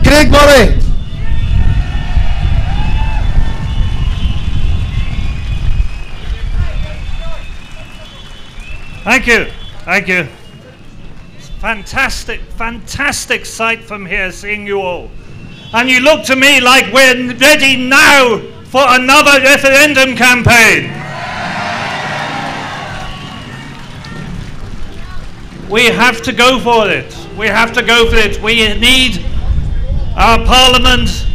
Craig Murray. Thank you, thank you. It's fantastic, fantastic sight from here, seeing you all. And you look to me like we're ready now for another referendum campaign. We have to go for it. We have to go for it. We need our Parliament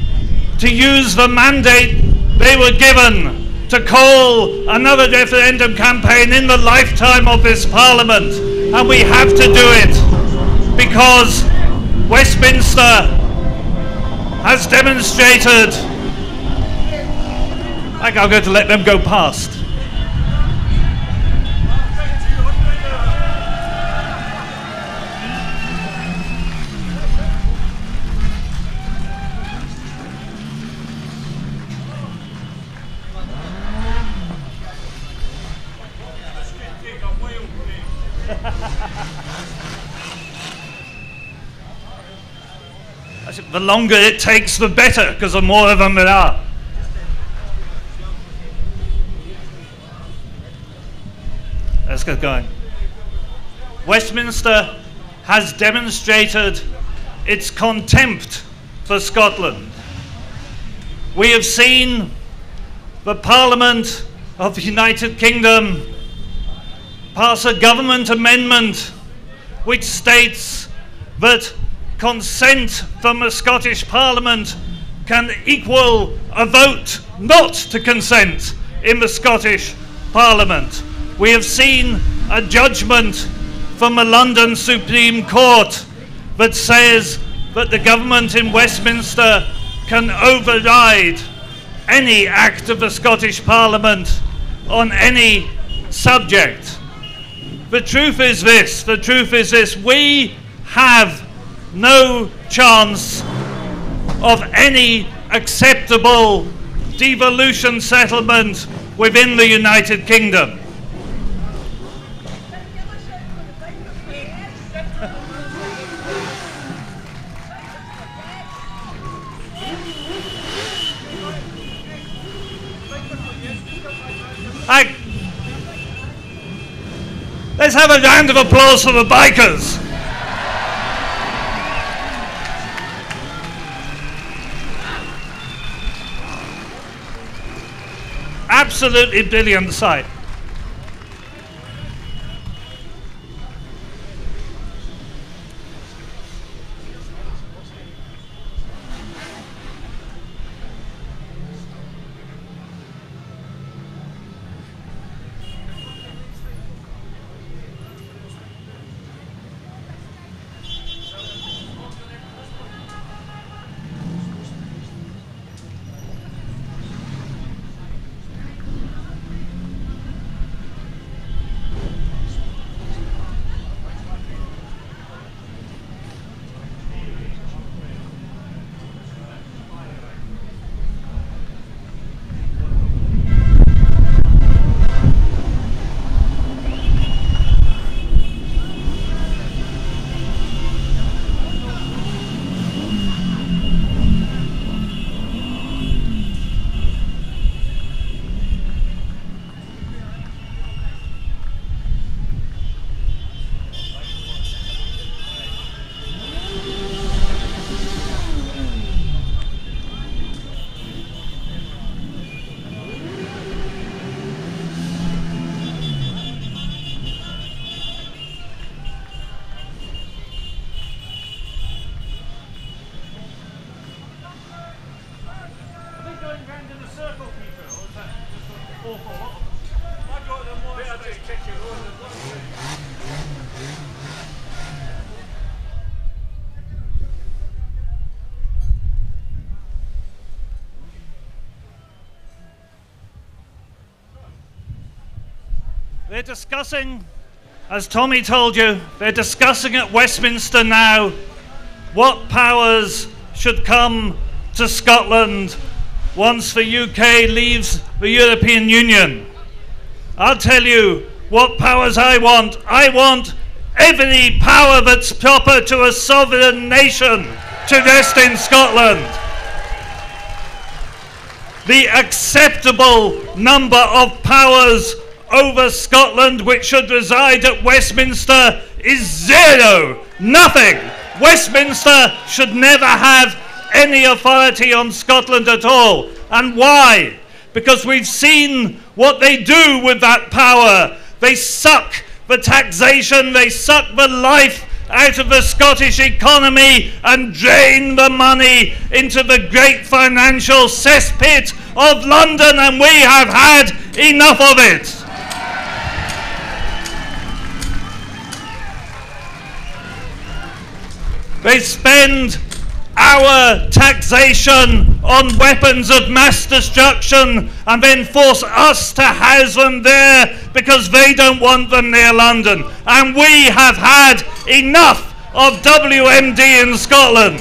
to use the mandate they were given to call another referendum campaign in the lifetime of this Parliament. And we have to do it because Westminster has demonstrated. I'm going to let them go past. The longer it takes, the better, because the more of them there are. Let's get going. Westminster has demonstrated its contempt for Scotland. We have seen the Parliament of the United Kingdom pass a government amendment which states that consent from the Scottish Parliament can equal a vote not to consent in the Scottish Parliament. We have seen a judgment from the London Supreme Court that says that the government in Westminster can override any act of the Scottish Parliament on any subject. The truth is this, we have no chance of any acceptable devolution settlement within the United Kingdom. Let's have a round of applause for the bikers. Absolutely brilliant sight. They're discussing, as Tommy told you, they're discussing at Westminster now what powers should come to Scotland once the UK leaves the European Union. I'll tell you what powers I want. I want every power that's proper to a sovereign nation. to rest in Scotland. The acceptable number of powers over Scotland which should reside at Westminster is 0. Nothing. Westminster should never have any authority on Scotland at all. And why? Because we've seen what they do with that power. They suck the taxation, they suck the life out of the Scottish economy and drain the money into the great financial cesspit of London, and we have had enough of it. They spend our taxation on weapons of mass destruction and then force us to house them there because they don't want them near London. And we have had enough of WMD in Scotland.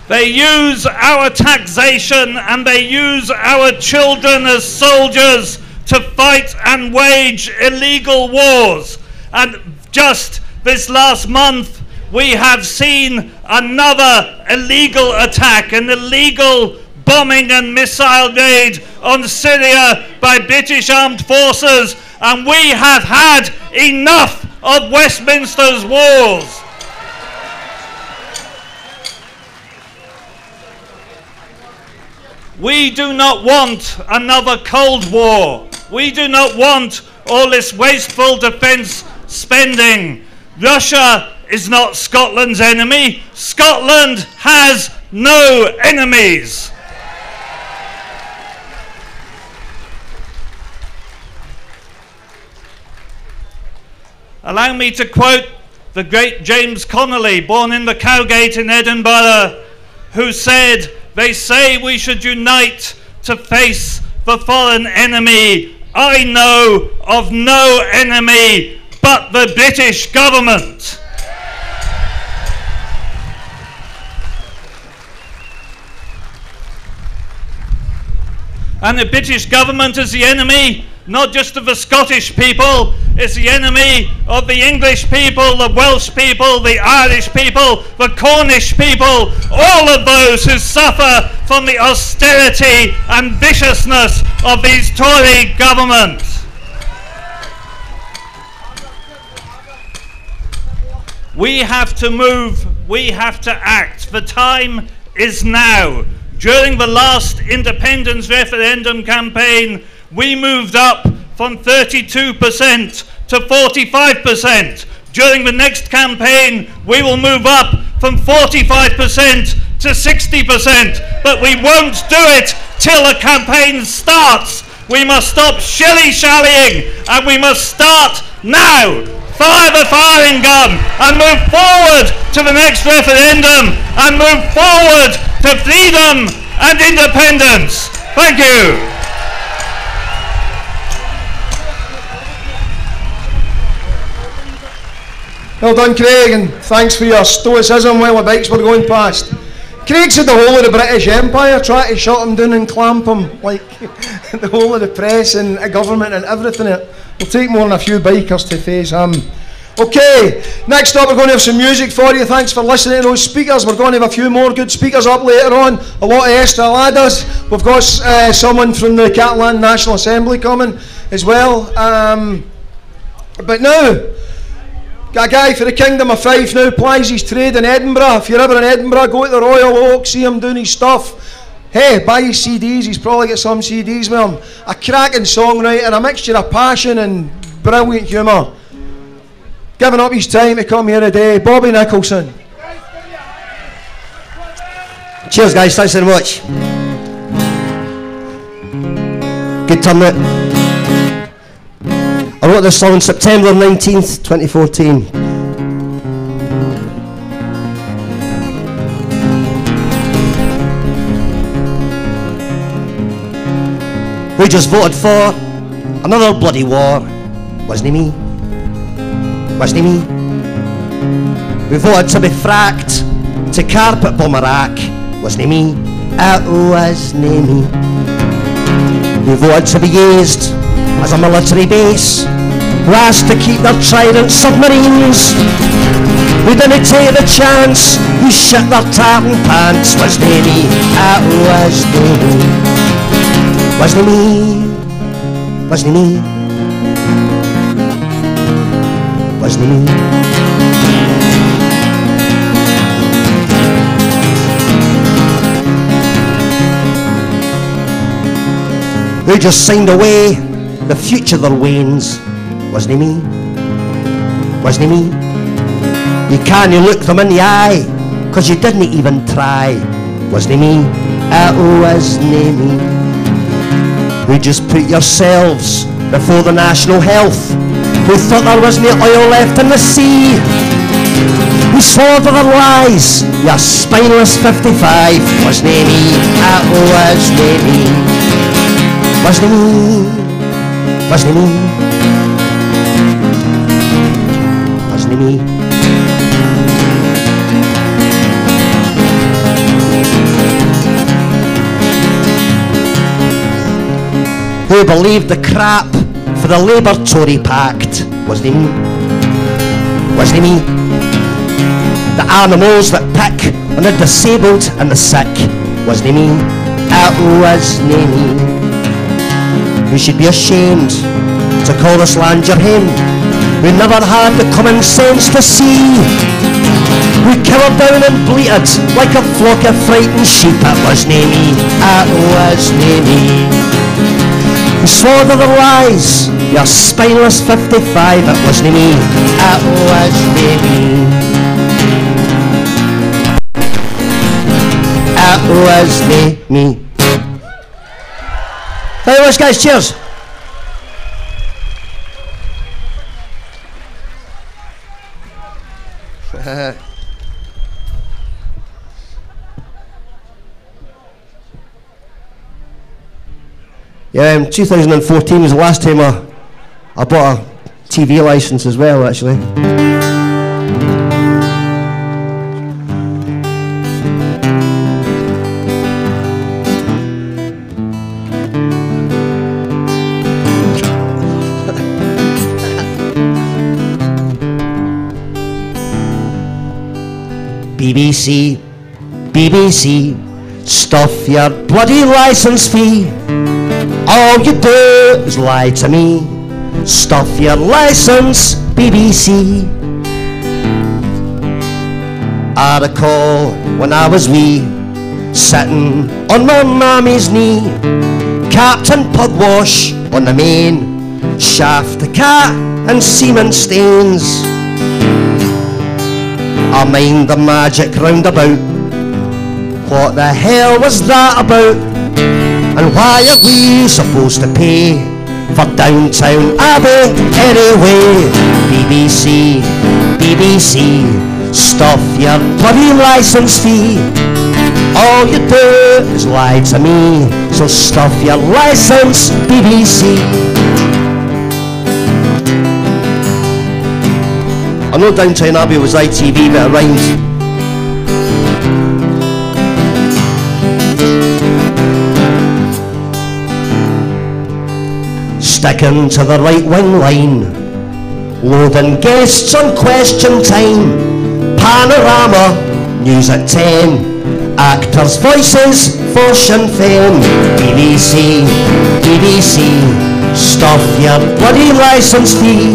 They use our taxation and they use our children as soldiers to fight and wage illegal wars. And just this last month, we have seen another illegal attack, an illegal bombing and missile raid on Syria by British armed forces, and we have had enough of Westminster's wars. We do not want another Cold War. We do not want all this wasteful defence spending. Russia is not Scotland's enemy. Scotland has no enemies. Allow me to quote the great James Connolly, born in the Cowgate in Edinburgh, who said, "They say we should unite to face the foreign enemy. I know of no enemy but the British government." And the British government is the enemy not just of the Scottish people, it's the enemy of the English people, the Welsh people, the Irish people, the Cornish people, all of those who suffer from the austerity and viciousness of these Tory governments. We have to move, we have to act. The time is now. During the last independence referendum campaign, we moved up from 32% to 45%. During the next campaign, we will move up from 45% to 60%. But we won't do it till a campaign starts. We must stop shilly-shallying, and we must start now. Fire the firing gun and move forward to the next referendum and move forward to freedom and independence. Thank you. Well done, Craig, and thanks for your stoicism while the bikes were going past. Craig said the whole of the British Empire tried to shut him down and clamp him, like the whole of the press and the government and everything. It'll take more than a few bikers to face him. Okay, next up we're going to have some music for you. Thanks for listening to those speakers. We're going to have a few more good speakers up later on. A lot of Estreladas. We've got someone from the Catalonia National Assembly coming as well. But now, got a guy for the Kingdom of Fife now, plies his trade in Edinburgh. If you're ever in Edinburgh, go to the Royal Oak, see him doing his stuff. Hey, buy his CDs, he's probably got some CDs with him. A cracking songwriter, a mixture of passion and brilliant humour. Giving up his time to come here today, Bobby Nicholson. Cheers guys, thanks very much. Good turnout. I wrote this song on September 19th, 2014. We just voted for another bloody war. Wasn't it me? Wasn't it me? We voted to be fracked, to carpet bomb Iraq. Wasn't it me? It wasn't me. We voted to be used as a military base. who asked to keep their trident submarines, who didn't take the chance, who shit their tartan pants. Wasn't me, it wasn't me. Wasn't me, wasn't me. Who just signed away the future their wains. Wasn't me, wasn't me. You can't look them in the eye, 'cause you didn't even try. Wasn't me, it wasn't me. Who just put yourselves before the national health, who thought there wasn't oil left in the sea, who swore to their lies, your spineless 55. Wasn't me, it wasn't me. Wasn't me, wasn't me, wasn't me. Who believed the crap for the Labour-Tory pact. Wasn't me, wasn't me. The animals that pick on the disabled and the sick. Wasn't me, it wasn't me. Who should be ashamed to call this land your home, who never had the common sense to see, who cowered down and bleated like a flock of frightened sheep. It wasn't me, it wasn't me. Who swore to their lies, your spineless 55. It wasn't me, it wasn't me. It was me. Thank you very much, guys. Cheers. Yeah, 2014 was the last time I bought a TV license as well, actually. BBC, BBC, stuff your bloody licence fee. All you do is lie to me. Stuff your licence, BBC. I recall when I was wee, sitting on my mammy's knee, Captain Pugwash on the main, shaft the cat and semen stains. I mind the magic roundabout. What the hell was that about? And why are we supposed to pay for Downtown Abbey anyway? BBC, BBC, stuff your bloody licence fee. All you do is lie to me, so stuff your licence, BBC. I know Downtown Abbey was ITV, but it rhymes. Sticking to the right-wing line, loading guests on question time. Panorama, news at 10, actors' voices for Sinn Féin. BBC, BBC, stuff your bloody licence fee.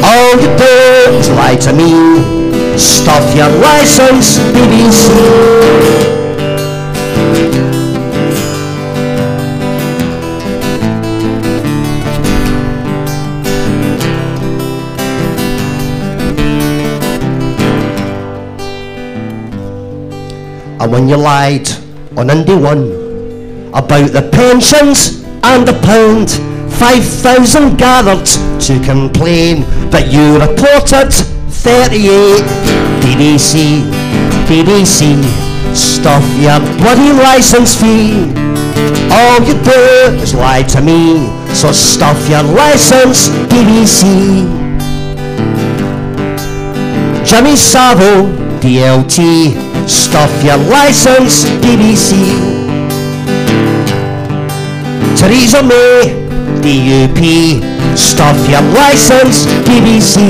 All you do is lie to me. Stuff your licence, BBC. And when you lied on Indy 1 about the pensions and the pound, 5,000 gathered to complain, but you reported 38. BBC, BBC, stuff your bloody licence fee. All you do is lie to me, so stuff your licence, BBC. Jimmy Savile, DLT, stuff your licence, BBC. Theresa May, DUP, Stuff your license, BBC.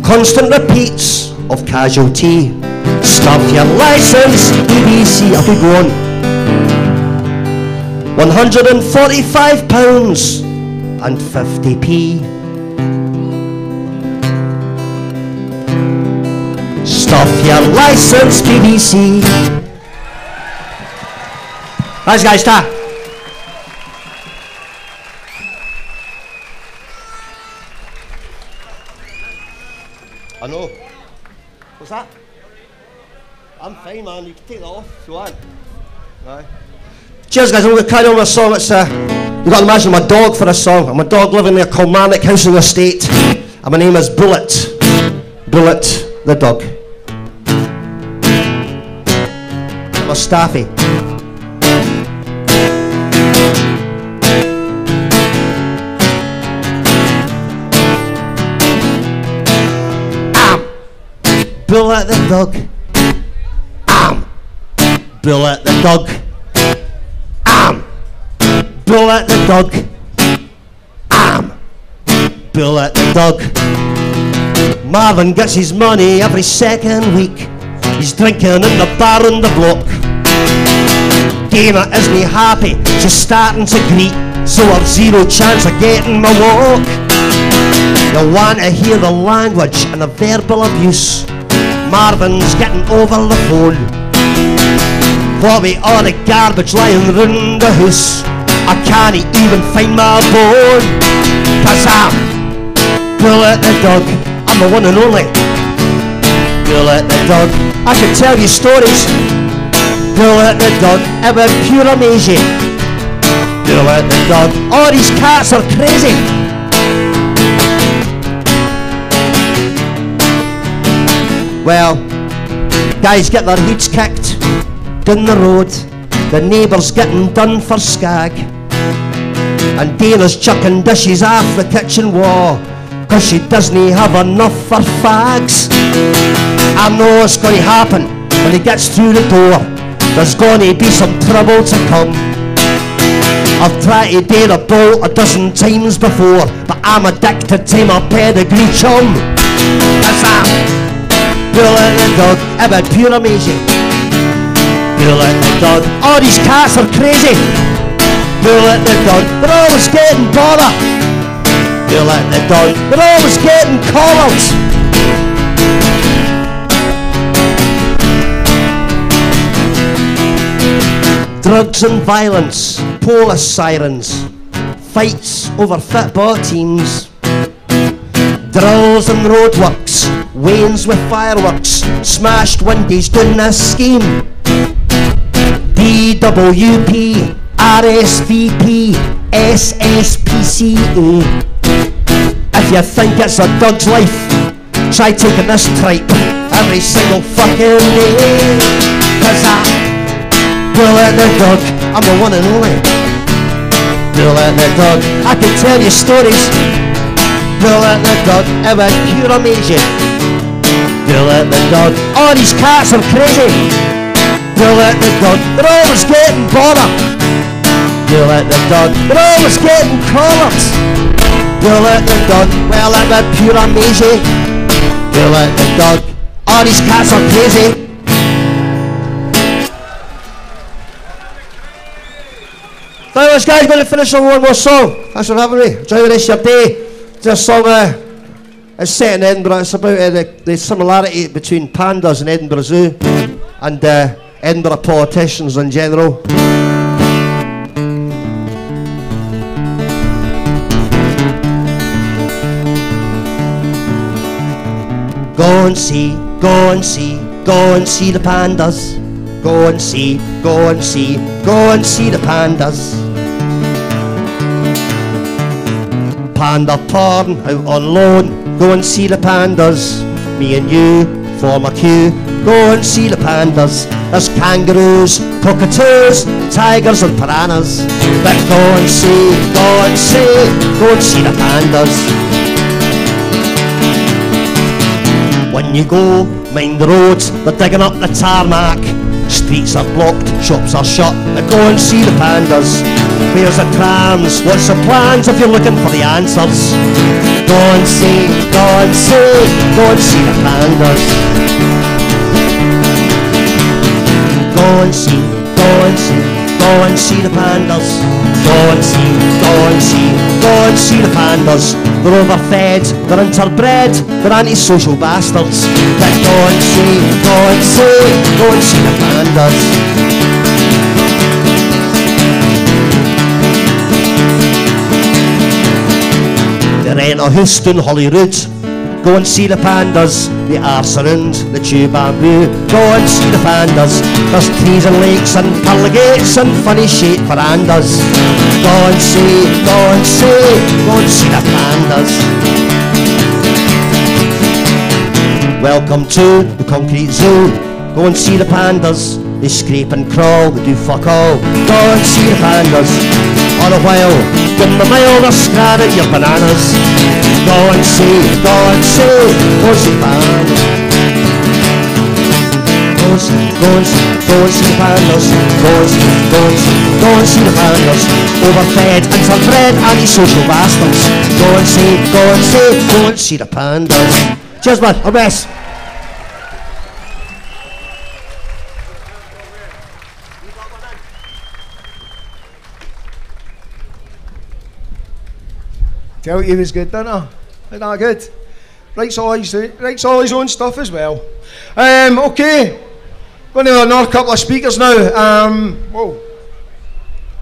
Constant repeats of casualty. Stuff your license, BBC. I could go on. £145 and 50p. Stuff your license, BBC. Thanks, guys. Ta. I know. What's that? I'm fine, man. You can take that off if you want. Aye. Cheers, guys. I'm going to carry on with a song. It's you've got to imagine my dog for a song. I'm a dog living in a Kilmarnock housing estate, and my name is Bullet. Bullet the dog. I'm a staffy. Bullet the dog. Bullet the dog. Bullet the dog. Bullet the dog. Marvin gets his money every second week. He's drinking in the bar on the block. Dana isn't happy, she's starting to greet, so I've zero chance of getting my walk. You want to hear the language and the verbal abuse. Marvin's getting over the phone. What with all the garbage lying round the house, I can't even find my bone. 'Cause I'm Bullet the dog, I'm the one and only Bullet the dog. I can tell you stories. Bullet the dog, it was pure amazing. Bullet the dog, all these cats are crazy. Well, guys get their heads kicked down the road. The neighbours getting done for skag. And Dana's chucking dishes off the kitchen wall, 'cause she doesn't have enough for fags. I know it's going to happen when he gets through the door. There's going to be some trouble to come. I've tried to date a boat a dozen times before, but I'm addicted to my pedigree chum. 'Cause I'm Bullet the dog, about pure amazing. Bullet the dog, all these cats are crazy. Bullet the dog, they're always getting bothered. Bullet the dog, they're always getting collared. Drugs and violence, police sirens, fights over football teams, drills and roadworks, wains with fireworks, smashed windies doing this scheme. DWP, RSVP, SSPCA. If you think it's a dog's life, try taking this tripe every single fucking day. 'Cause I'm Bullet the dog, I'm the one and only Bullet the dog. I can tell you stories. Bullet the dog, it was pure amazing. Bullet the dog, all these cats are crazy. Bullet the dog, they're always getting bothered. Bullet the dog, they're always getting collared. Bullet the dog, well it was pure amazing. Bullet the dog, all these cats are crazy. Thank you much, guys. Going to finish on one more song. Thanks for having me. Enjoy the rest of your day. It's a song, it's set in Edinburgh. It's about the similarity between pandas and Edinburgh Zoo and Edinburgh politicians in general. Go and see, go and see, go and see the pandas. Go and see, go and see, go and see the pandas. Panda porn out on loan. Go and see the pandas. Me and you form a queue. Go and see the pandas. There's kangaroos, cockatoos, tigers and piranhas. But go and see, go and see, go and see the pandas. When you go, mind the roads, they're digging up the tarmac. Streets are blocked, shops are shut, but go and see the pandas. Where's the trams? What's the plans if you're looking for the answers? Go and see, go and see, go and see the pandas. Go and see, go and see, go and see the pandas. Go and see, go and see, go and see the pandas. They're overfed, they're interbred, they're antisocial bastards. But go and see, go and see, go and see the pandas. They're enter Houston, Holyrood. Go and see the pandas, the arse around, the chew bamboo. Go and see the pandas. There's trees and lakes and pearl gates and funny shaped verandas. Go and see, go and see, go and see the pandas. Welcome to the concrete zoo. Go and see the pandas. They scrape and crawl, they do fuck all. Go and see the pandas. All the while, give them a mile, they're scrabbing your bananas. Go and see, go and see, go and see the pandas. Go and see, go and see, go and see the pandas. Go and see, go and see, go and see the pandas. Overfed, interbred, antisocial bastards. Go and see, go and see, go and see the pandas. Cheers, man, all the best. Tell you he was good, didn't I? Isn't that good? Writes all his own stuff as well. Okay, going to have another couple of speakers now. Going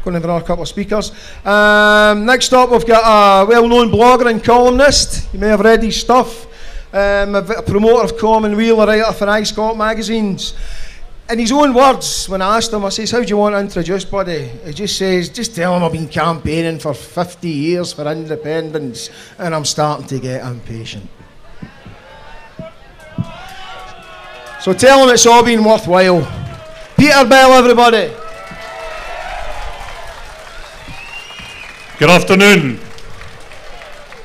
to have another couple of speakers. Next up, we've got a well-known blogger and columnist. You may have read his stuff. A promoter of Commonweal, a writer for iScot magazines. In his own words, when I asked him, I says, how do you want to introduce, buddy? He just says, just tell him I've been campaigning for 50 years for independence and I'm starting to get impatient. So tell him it's all been worthwhile. Peter Bell, everybody. Good afternoon.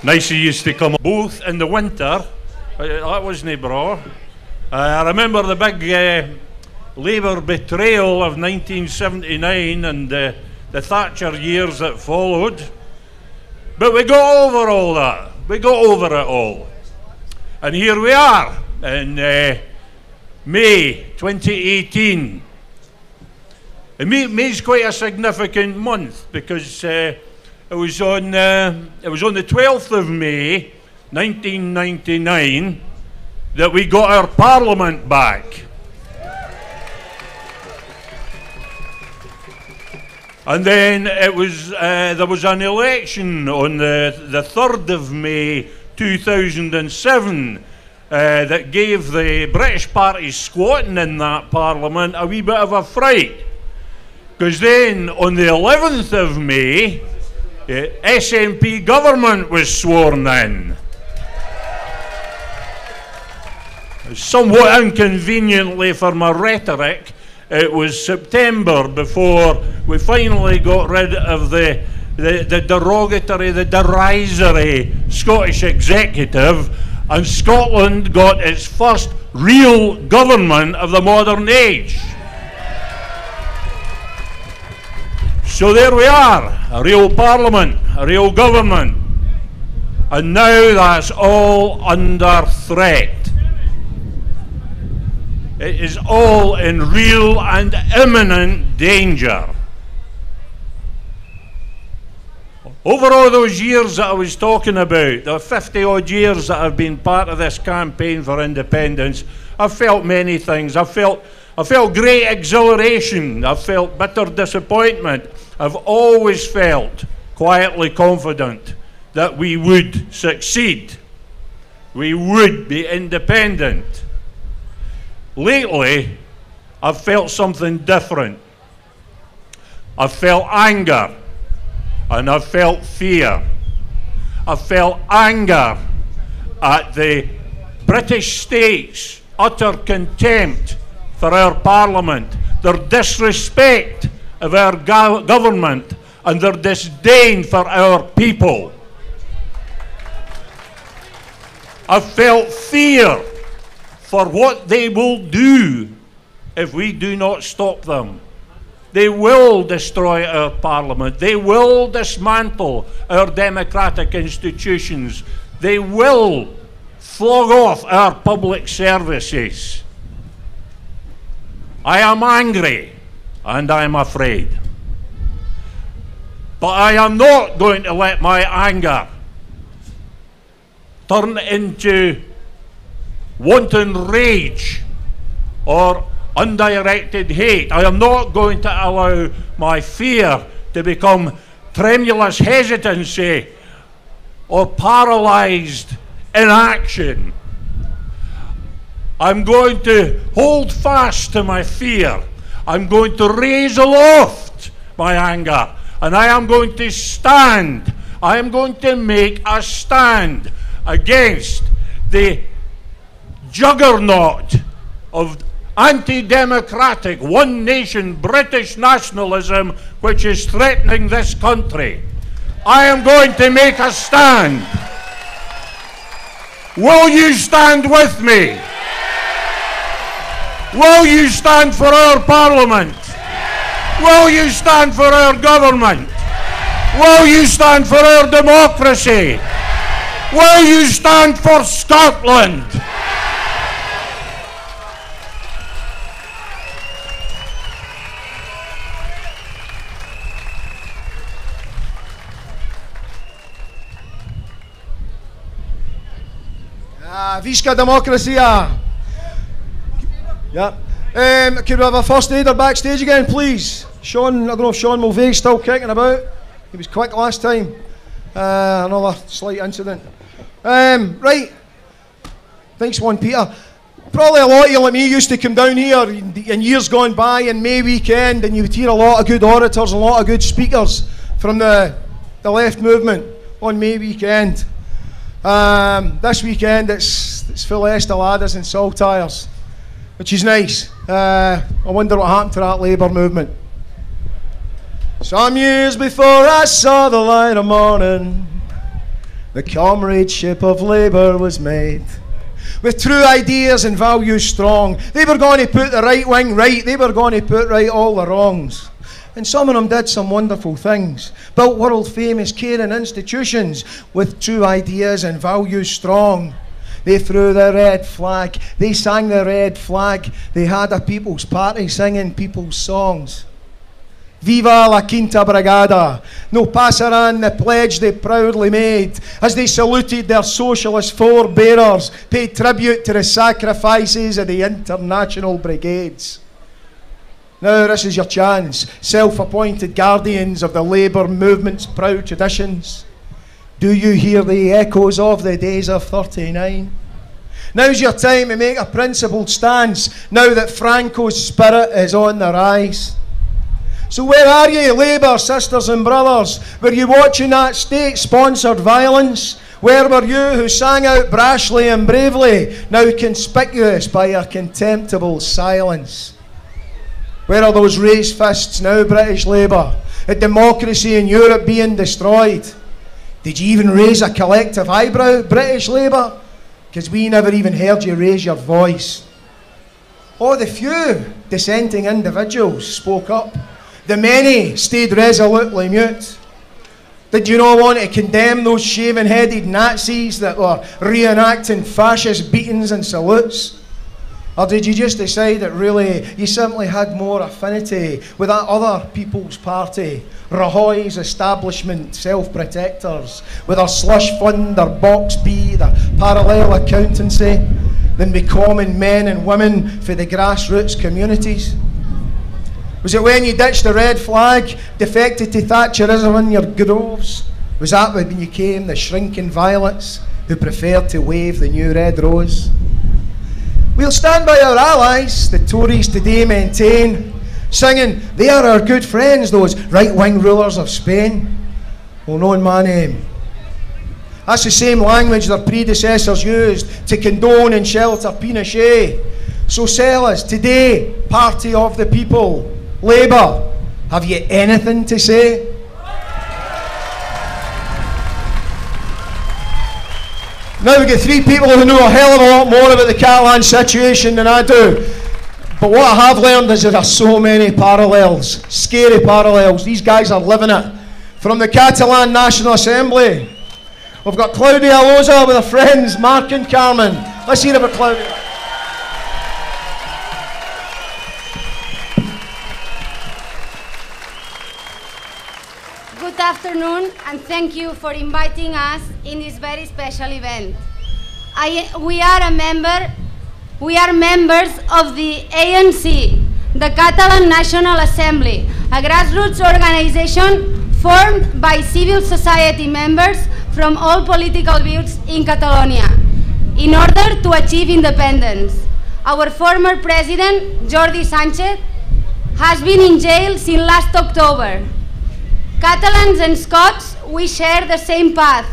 Nice of you to come both in the winter. That wasn't bra. I remember the big Labour betrayal of 1979 and the Thatcher years that followed. But we got over all that. We got over it all. And here we are in May 2018. And May's quite a significant month because it was on the 12th of May 1999 that we got our Parliament back. And then it was there was an election on the 3rd of May 2007 that gave the British Party squatting in that Parliament a wee bit of a fright. Because then on the 11th of May, SNP government was sworn in. Somewhat inconveniently for my rhetoric, it was September before we finally got rid of the derogatory, the derisory Scottish executive, and Scotland got its first real government of the modern age. So there we are, a real parliament, a real government, and now that's all under threat. It is all in real and imminent danger. Over all those years that I was talking about, the 50 odd years that I've been part of this campaign for independence, I've felt many things. I felt great exhilaration. I've felt bitter disappointment. I've always felt quietly confident that we would succeed. We would be independent. Lately, I've felt something different. I've felt anger, and I've felt fear. I've felt anger at the British state's utter contempt for our Parliament, their disrespect of our government, and their disdain for our people. I've felt fear for what they will do if we do not stop them. They will destroy our parliament. They will dismantle our democratic institutions. They will flog off our public services. I am angry and I am afraid. But I am not going to let my anger turn into wanton rage or undirected hate. I am not going to allow my fear to become tremulous hesitancy or paralyzed inaction. I'm going to hold fast to my fear. I'm going to raise aloft my anger. And I am going to stand. I am going to make a stand against the juggernaut of anti-democratic, one-nation British nationalism which is threatening this country. I am going to make a stand. Will you stand with me? Will you stand for our Parliament? Will you stand for our government? Will you stand for our democracy? Will you stand for Scotland? Visca Democracia! Yeah. Could we have a first aider backstage again, please? Sean, I don't know if Sean Mulvey's still kicking about. He was quick last time. Another slight incident. Right. Thanks, one, Peter. Probably a lot of you like me used to come down here in years gone by in May weekend, and you would hear a lot of good orators and a lot of good speakers from the left movement on May weekend. This weekend it's full of Esteladas and saltires, which is nice. I wonder what happened to that Labour movement. Some years before I saw the light of morning, the comradeship of Labour was made. With true ideas and values strong, they were going to put the right wing right, they were going to put right all the wrongs. And some of them did some wonderful things, built world-famous caring institutions with true ideas and values strong. They threw the red flag, they sang the red flag, they had a people's party singing people's songs. Viva la Quinta Brigada! No passaran the pledge they proudly made as they saluted their socialist forebearers, paid tribute to the sacrifices of the international brigades. Now this is your chance, self-appointed guardians of the Labour movement's proud traditions. Do you hear the echoes of the days of 39? Now's your time to make a principled stance, now that Franco's spirit is on the rise. So where are you, Labour sisters and brothers? Were you watching that state-sponsored violence? Where were you who sang out brashly and bravely, now conspicuous by your contemptible silence? Where are those raised fists now, British Labour, at democracy in Europe being destroyed? Did you even raise a collective eyebrow, British Labour? Because we never even heard you raise your voice. Or the few dissenting individuals spoke up. The many stayed resolutely mute. Did you not want to condemn those shaven-headed Nazis that were reenacting fascist beatings and salutes? Or did you just decide that really you simply had more affinity with that other People's Party, Rajoy's establishment self-protectors, with their slush fund, their box B, their parallel accountancy, than be common men and women for the grassroots communities? Was it when you ditched the red flag, defected to Thatcherism in your groves? Was that when you came the shrinking violets who preferred to wave the new red rose? We'll stand by our allies, the Tories today maintain, singing, they are our good friends, those right-wing rulers of Spain. Well, no, in my name. That's the same language their predecessors used to condone and shelter Pinochet. So sellers, today, party of the people, Labour, have you anything to say? Now we've got three people who know a hell of a lot more about the Catalan situation than I do. But what I have learned is there are so many parallels, scary parallels. These guys are living it. From the Catalan National Assembly, we've got Claudia Loza with her friends, Mark and Carmen. Let's hear about Claudia. Good afternoon, and thank you for inviting us in this very special event. We are members of the ANC, the Catalan National Assembly, a grassroots organization formed by civil society members from all political views in Catalonia in order to achieve independence. Our former president, Jordi Sánchez, has been in jail since last October. Catalans and Scots, we share the same path.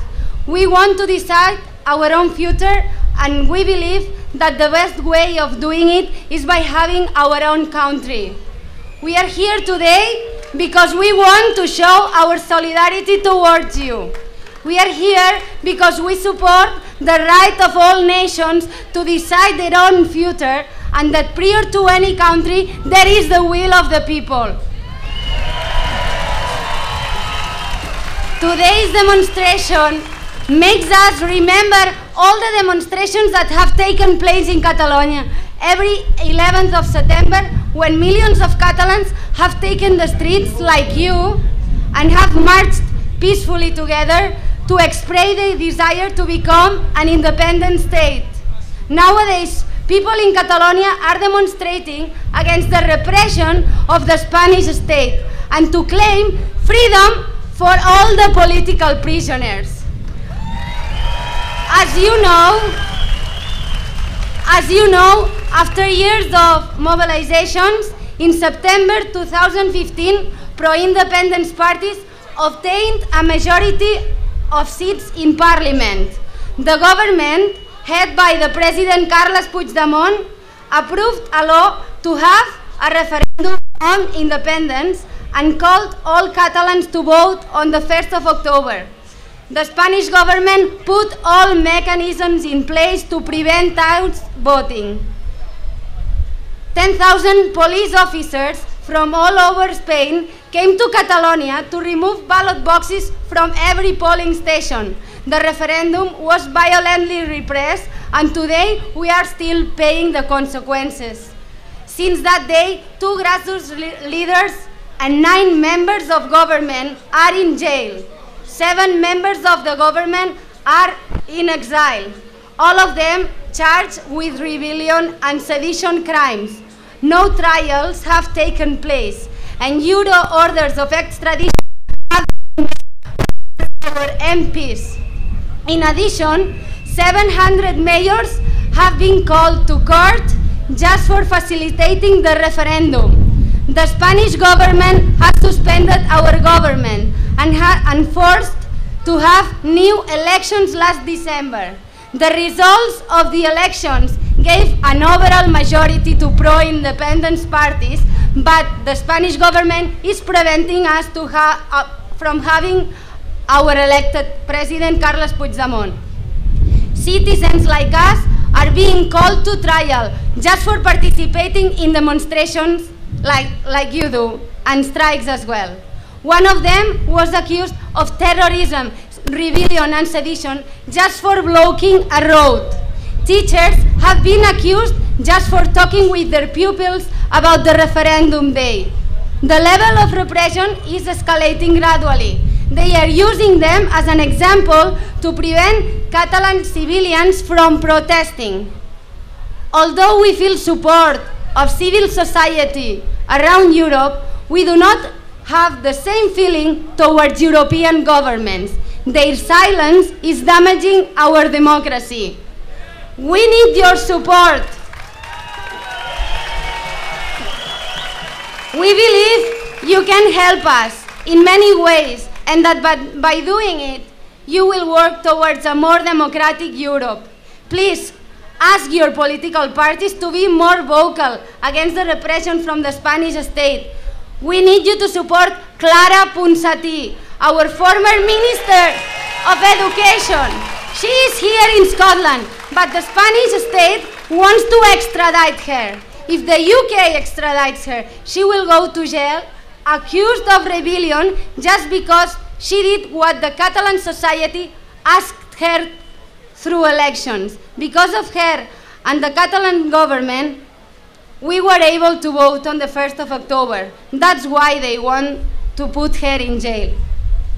We want to decide our own future, and we believe that the best way of doing it is by having our own country. We are here today because we want to show our solidarity towards you. We are here because we support the right of all nations to decide their own future, and that prior to any country, there is the will of the people. Today's demonstration makes us remember all the demonstrations that have taken place in Catalonia every 11th of September, when millions of Catalans have taken the streets like you and have marched peacefully together to express their desire to become an independent state. Nowadays, people in Catalonia are demonstrating against the repression of the Spanish state and to claim freedom for all the political prisoners. As you know, after years of mobilizations, in September 2015, pro-independence parties obtained a majority of seats in Parliament. The government, headed by the President Carles Puigdemont, approved a law to have a referendum on independence and called all Catalans to vote on the 1st of October. The Spanish government put all mechanisms in place to prevent out voting. 10,000 police officers from all over Spain came to Catalonia to remove ballot boxes from every polling station. The referendum was violently repressed, and today we are still paying the consequences. Since that day, 2 grassroots leaders and 9 members of government are in jail. 7 members of the government are in exile, all of them charged with rebellion and sedition crimes. No trials have taken place, and Euro orders of extradition have been made by our MPs. In addition, 700 mayors have been called to court just for facilitating the referendum. The Spanish government has suspended our government and forced to have new elections last December. The results of the elections gave an overall majority to pro-independence parties, but the Spanish government is preventing us from having our elected President Carles Puigdemont. Citizens like us are being called to trial just for participating in demonstrations like you do, and strikes as well. One of them was accused of terrorism, rebellion and sedition just for blocking a road. Teachers have been accused just for talking with their pupils about the referendum day. The level of repression is escalating gradually. They are using them as an example to prevent Catalan civilians from protesting. Although we feel support of civil society around Europe, we do not have the same feeling towards European governments. Their silence is damaging our democracy. We need your support. We believe you can help us in many ways, and that by doing it, you will work towards a more democratic Europe. Please ask your political parties to be more vocal against the repression from the Spanish state. We need you to support Clara Ponsatí, our former Minister of Education. She is here in Scotland, but the Spanish state wants to extradite her. If the UK extradites her, she will go to jail, accused of rebellion just because she did what the Catalan society asked her through elections. Because of her and the Catalan government, we were able to vote on the 1st of October. That's why they want to put her in jail.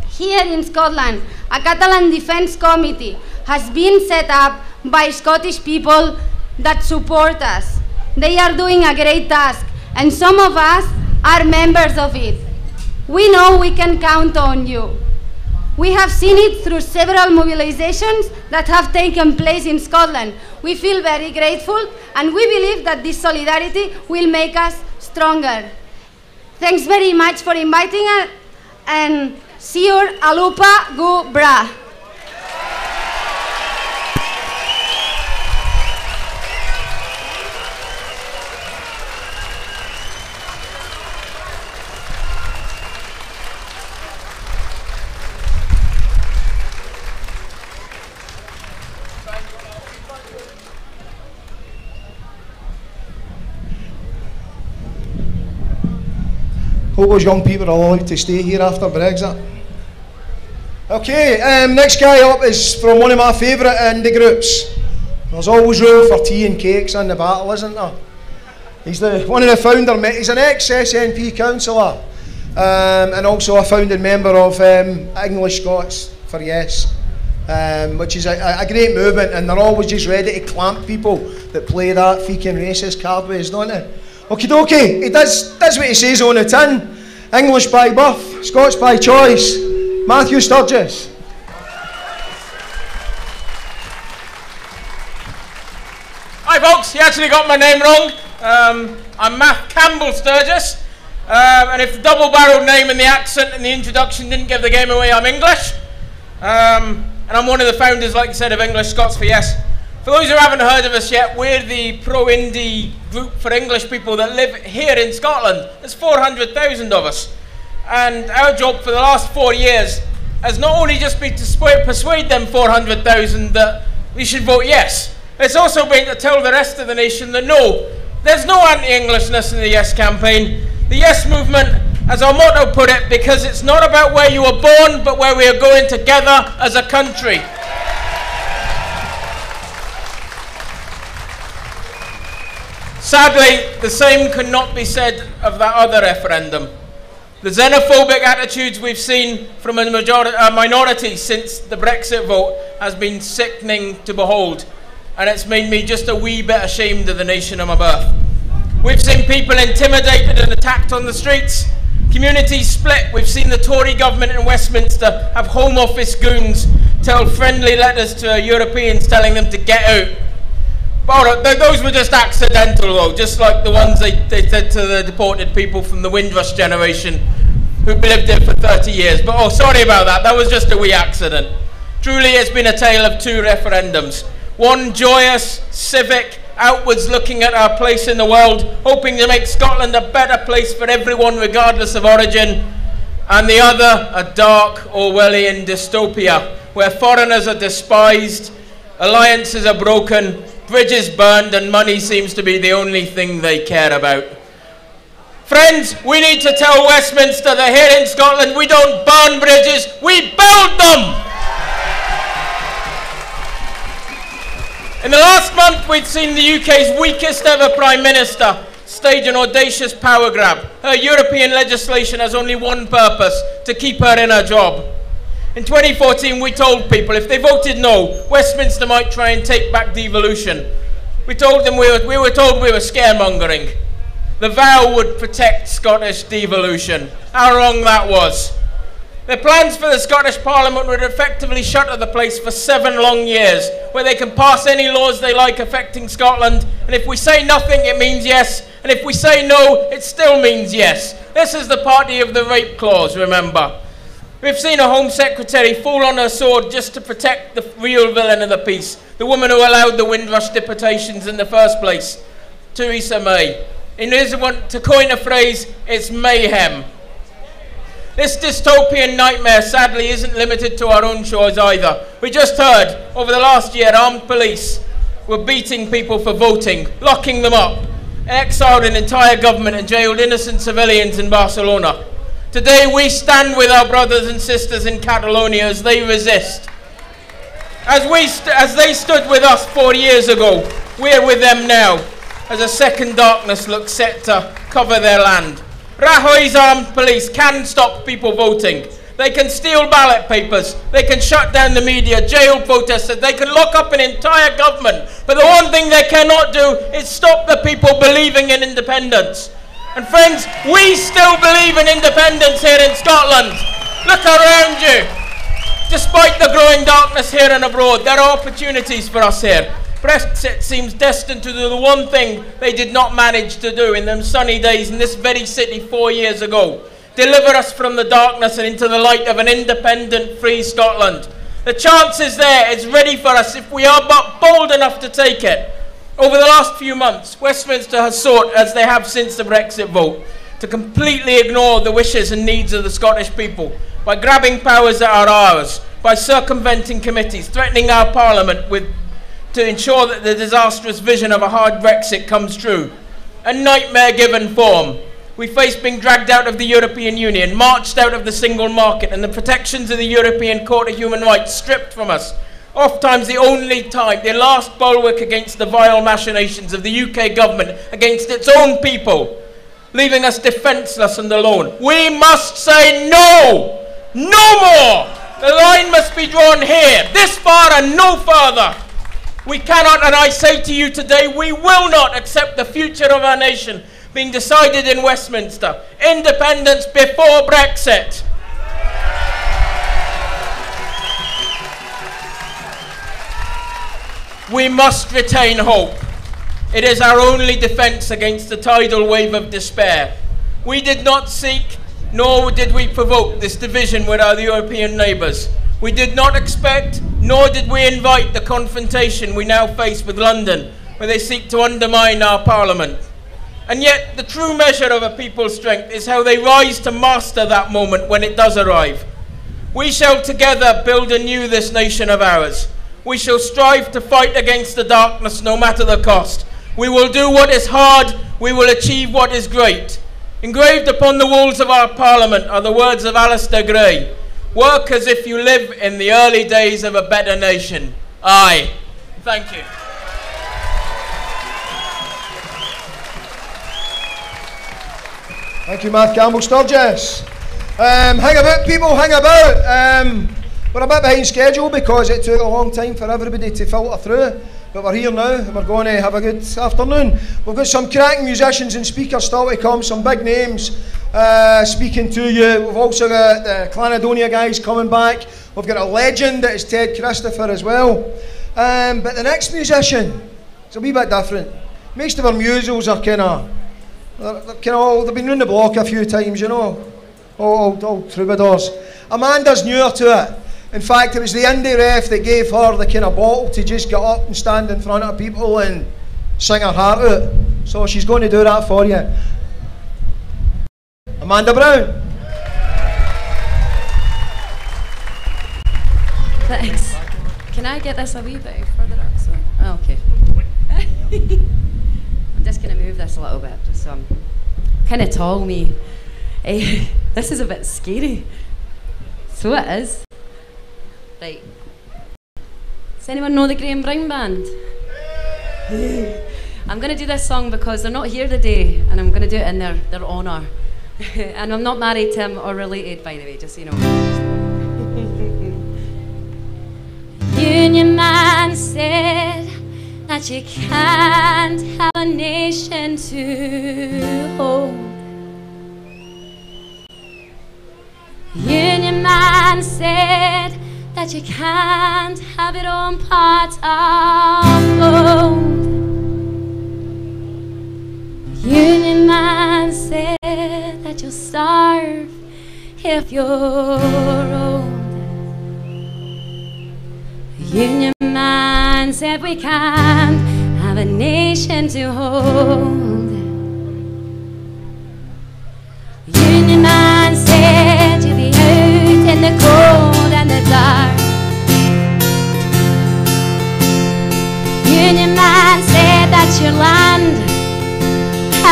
Here in Scotland, a Catalan Defence Committee has been set up by Scottish people that support us. They are doing a great task, and some of us are members of it. We know we can count on you. We have seen it through several mobilizations that have taken place in Scotland. We feel very grateful, and we believe that this solidarity will make us stronger. Thanks very much for inviting us, and Siur Alupa Gu Bra. Hope those young people are allowed to stay here after Brexit. Okay, next guy up is from one of my favourite indie groups. There's always room for tea and cakes in the battle, isn't there? He's one of the founder, he's an ex-SNP councillor, and also a founding member of English Scots for Yes, which is a great movement, and they're always just ready to clamp people that play that freaking racist cardways, don't they? Okie dokie, he does what he says on the tin. English by birth, Scots by choice. Matthew Sturgis. Hi folks, you actually got my name wrong. I'm Matt Campbell Sturgis. And if the double-barreled name and the accent and the introduction didn't give the game away, I'm English. And I'm one of the founders, like I said, of English Scots for Yes. For those who haven't heard of us yet, we're the pro-Indy group for English people that live here in Scotland. There's 400,000 of us. And our job for the last 4 years has not only just been to persuade them 400,000 that we should vote yes, it's also been to tell the rest of the nation that no, there's no anti-Englishness in the Yes campaign. The Yes movement, as our motto put it, because it's not about where you were born, but where we are going together as a country. Sadly, the same could not be said of that other referendum. The xenophobic attitudes we've seen from a minority since the Brexit vote has been sickening to behold, and it's made me just a wee bit ashamed of the nation of my birth. We've seen people intimidated and attacked on the streets, communities split. We've seen the Tory government in Westminster have Home Office goons tell friendly letters to Europeans telling them to get out. Well, those were just accidental though, just like the ones they said to the deported people from the Windrush generation who lived there for 30 years. But oh, sorry about that, that was just a wee accident. Truly it's been a tale of two referendums. One joyous, civic, outwards looking at our place in the world, hoping to make Scotland a better place for everyone regardless of origin. And the other, a dark Orwellian dystopia, where foreigners are despised, alliances are broken, bridges burned, and money seems to be the only thing they care about. Friends, we need to tell Westminster that here in Scotland we don't burn bridges, we build them! In the last month we've seen the UK's weakest ever Prime Minister stage an audacious power grab. Her European legislation has only one purpose, to keep her in her job. In 2014, we told people if they voted no, Westminster might try and take back devolution. We told them we were told we were scaremongering. The vow would protect Scottish devolution. How wrong that was. Their plans for the Scottish Parliament would effectively shutter the place for 7 long years, where they can pass any laws they like affecting Scotland, and if we say nothing, it means yes, and if we say no, it still means yes. This is the party of the rape clause, remember. We've seen a Home Secretary fall on her sword just to protect the real villain of the piece, the woman who allowed the Windrush deportations in the first place, Theresa May. To coin a phrase, it's mayhem. This dystopian nightmare sadly isn't limited to our own shores either. We just heard, over the last year, armed police were beating people for voting, locking them up. exiled an entire government and jailed innocent civilians in Barcelona. Today we stand with our brothers and sisters in Catalonia as they resist. As they stood with us 4 years ago, we're with them now, as a second darkness looks set to cover their land. Rajoy's armed police can stop people voting. They can steal ballot papers, they can shut down the media, jail protesters, they can lock up an entire government. But the one thing they cannot do is stop the people believing in independence. And friends, we still believe in independence here in Scotland. Look around you. Despite the growing darkness here and abroad, there are opportunities for us here. Brexit seems destined to do the one thing they did not manage to do in them sunny days in this very city 4 years ago. Deliver us from the darkness and into the light of an independent, free Scotland. The chance is there, it's ready for us if we are but bold enough to take it. Over the last few months, Westminster has sought, as they have since the Brexit vote, to completely ignore the wishes and needs of the Scottish people by grabbing powers that are ours, by circumventing committees, threatening our Parliament to ensure that the disastrous vision of a hard Brexit comes true. A nightmare given form. We face being dragged out of the European Union, marched out of the single market, and the protections of the European Court of Human Rights stripped from us. Oftentimes the only time, the last bulwark against the vile machinations of the UK government against its own people, leaving us defenceless and alone. We must say no! No more! The line must be drawn here, this far and no further. We cannot, and I say to you today, we will not accept the future of our nation being decided in Westminster. Independence before Brexit. We must retain hope. It is our only defence against the tidal wave of despair. We did not seek, nor did we provoke this division with our European neighbours. We did not expect, nor did we invite the confrontation we now face with London, where they seek to undermine our Parliament. And yet, the true measure of a people's strength is how they rise to master that moment when it does arrive. We shall together build anew this nation of ours. We shall strive to fight against the darkness no matter the cost. We will do what is hard, we will achieve what is great. Engraved upon the walls of our Parliament are the words of Alistair Gray. Work as if you live in the early days of a better nation. Aye. Thank you. Thank you, Matt Campbell Sturgis. Hang about, people, hang about. We're a bit behind schedule because it took a long time for everybody to filter through. But we're here now and we're going to have a good afternoon. We've got some cracking musicians and speakers still to come, some big names speaking to you. We've also got the Catalonia guys coming back. We've got a legend that is Ted Christopher as well. But the next musician is a wee bit different. Most of our musicals are they've been round the block a few times, you know. All troubadours. Amanda's newer to it. In fact, it was the Indy ref that gave her the kind of bottle to just get up and stand in front of people and sing her heart out. So she's going to do that for you. Amanda Brown. Thanks. Can I get this a wee bit further up? So, oh, okay. I'm just going to move this a little bit, just so I'm kind of tall, me. This is a bit scary. So it is. Right. Does anyone know the Graham Brown Band? I'm going to do this song because they're not here today, and I'm going to do it in their honour. And I'm not married to him or related, by the way, just so you know. Union man said that you can't have a nation to hold. Union man said that you can't have it on pot of gold. Union man said that you'll starve if you're old. Union man said we can't have a nation to hold. Union man said you'll be out in the cold and the dark. Union man said that your land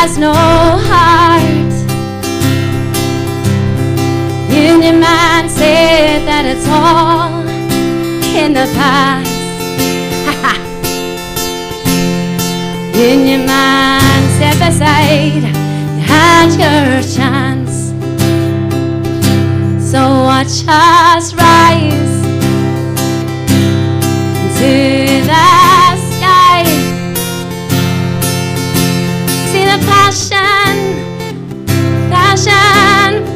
has no heart. Union man said that it's all in the past. Union man step aside, you had your chance. So watch us rise to the sky. See the passion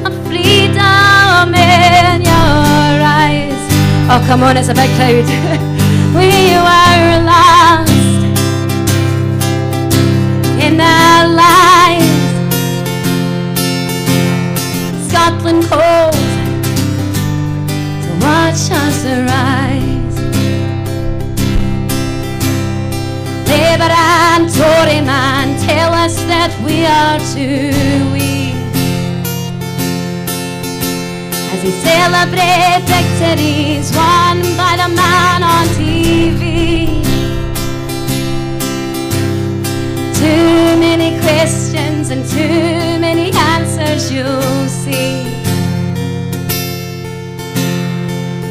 of freedom in your eyes. Oh, come on, it's a big crowd. We were lost in our lives. Scotland cold to watch us arise. Labour and Tory man tell us that we are too weak as we celebrate victories won by the man on TV. Too many questions and too many answers you'll see.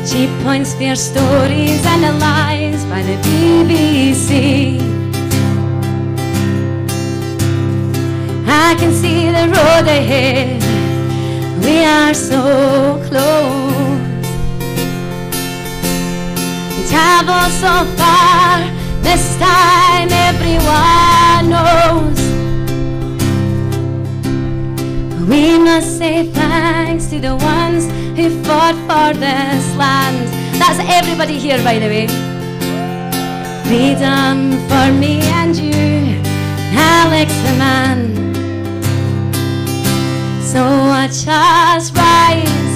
Cheap points for your stories and the lies by the BBC. I can see the road ahead, we are so close. We travel so far, this time everyone knows. We must say thanks to the ones who fought for this land. That's everybody here, by the way. Freedom for me and you, Alex the man. So watch us rise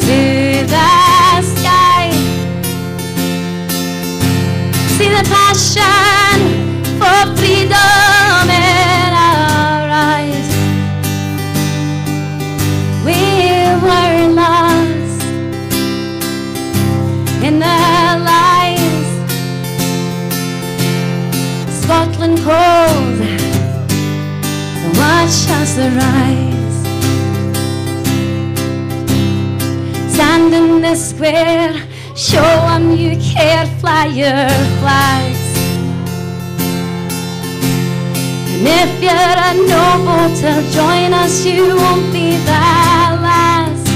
to the sky. See the passion for freedom in our eyes. We were lost in their lives. Scotland cold, watch us arise. Stand in the square, show them you care, fly your flags. And if you're a no voter, join us, you won't be the last.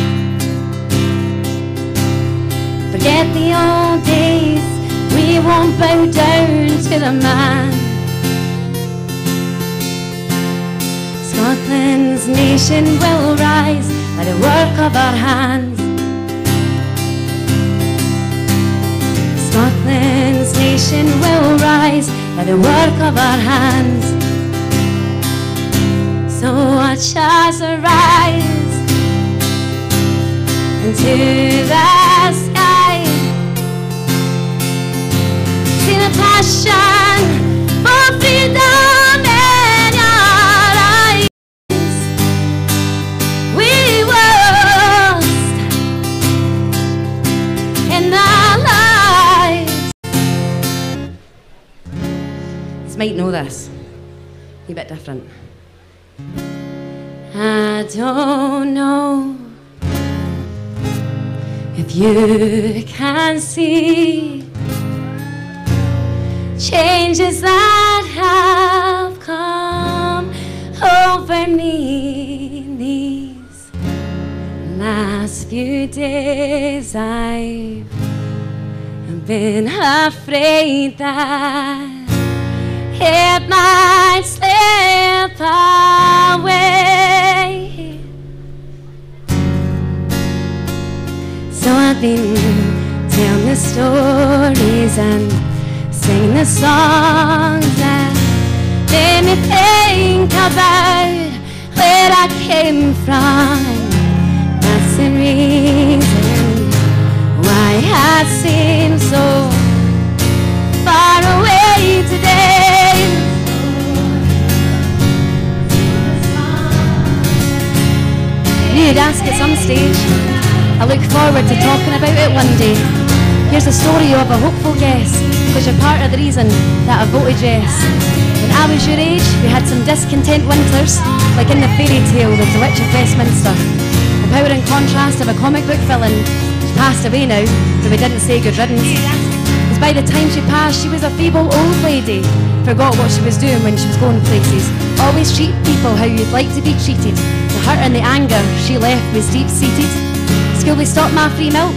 Forget the old days, we won't bow down to the man. Scotland's nation will rise by the work of our hands. Scotland's nation will rise by the work of our hands. So watch us arise into the sky. See the passion for freedom in your eyes. We were lost in our lives. You might know this. A bit different. I don't know if you can see changes that have come over me these last few days. I've been afraid that it might slip away. So I've been telling the stories and sing the songs that made me think about where I came from. That's the reason why I seem so far away today. You'd ask at some stage. I look forward to talking about it one day. Here's the story of a hopeful guess, because you're part of the reason that I voted yes. When I was your age, we had some discontent winters, like in the fairy tale of the Witch of Westminster. The power and contrast of a comic book villain. She passed away now, but we didn't say good riddance. Because by the time she passed, she was a feeble old lady. Forgot what she was doing when she was going places. Always treat people how you'd like to be treated. The hurt and the anger she left was deep-seated. School, they stopped my free milk.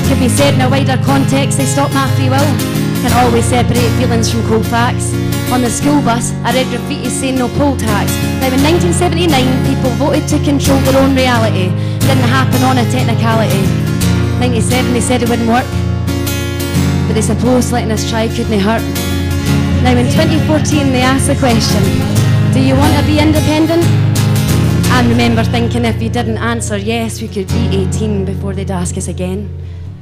Could be said in a wider context, they stopped my free will. Can always separate feelings from cold facts. On the school bus, I read graffiti saying no poll tax. Now in 1979, people voted to control their own reality. Didn't happen on a technicality. 97, they said it wouldn't work. But they supposed letting us try couldn't hurt. Now in 2014, they asked the question, do you want to be independent? I remember thinking if you didn't answer yes, we could be 18 before they'd ask us again.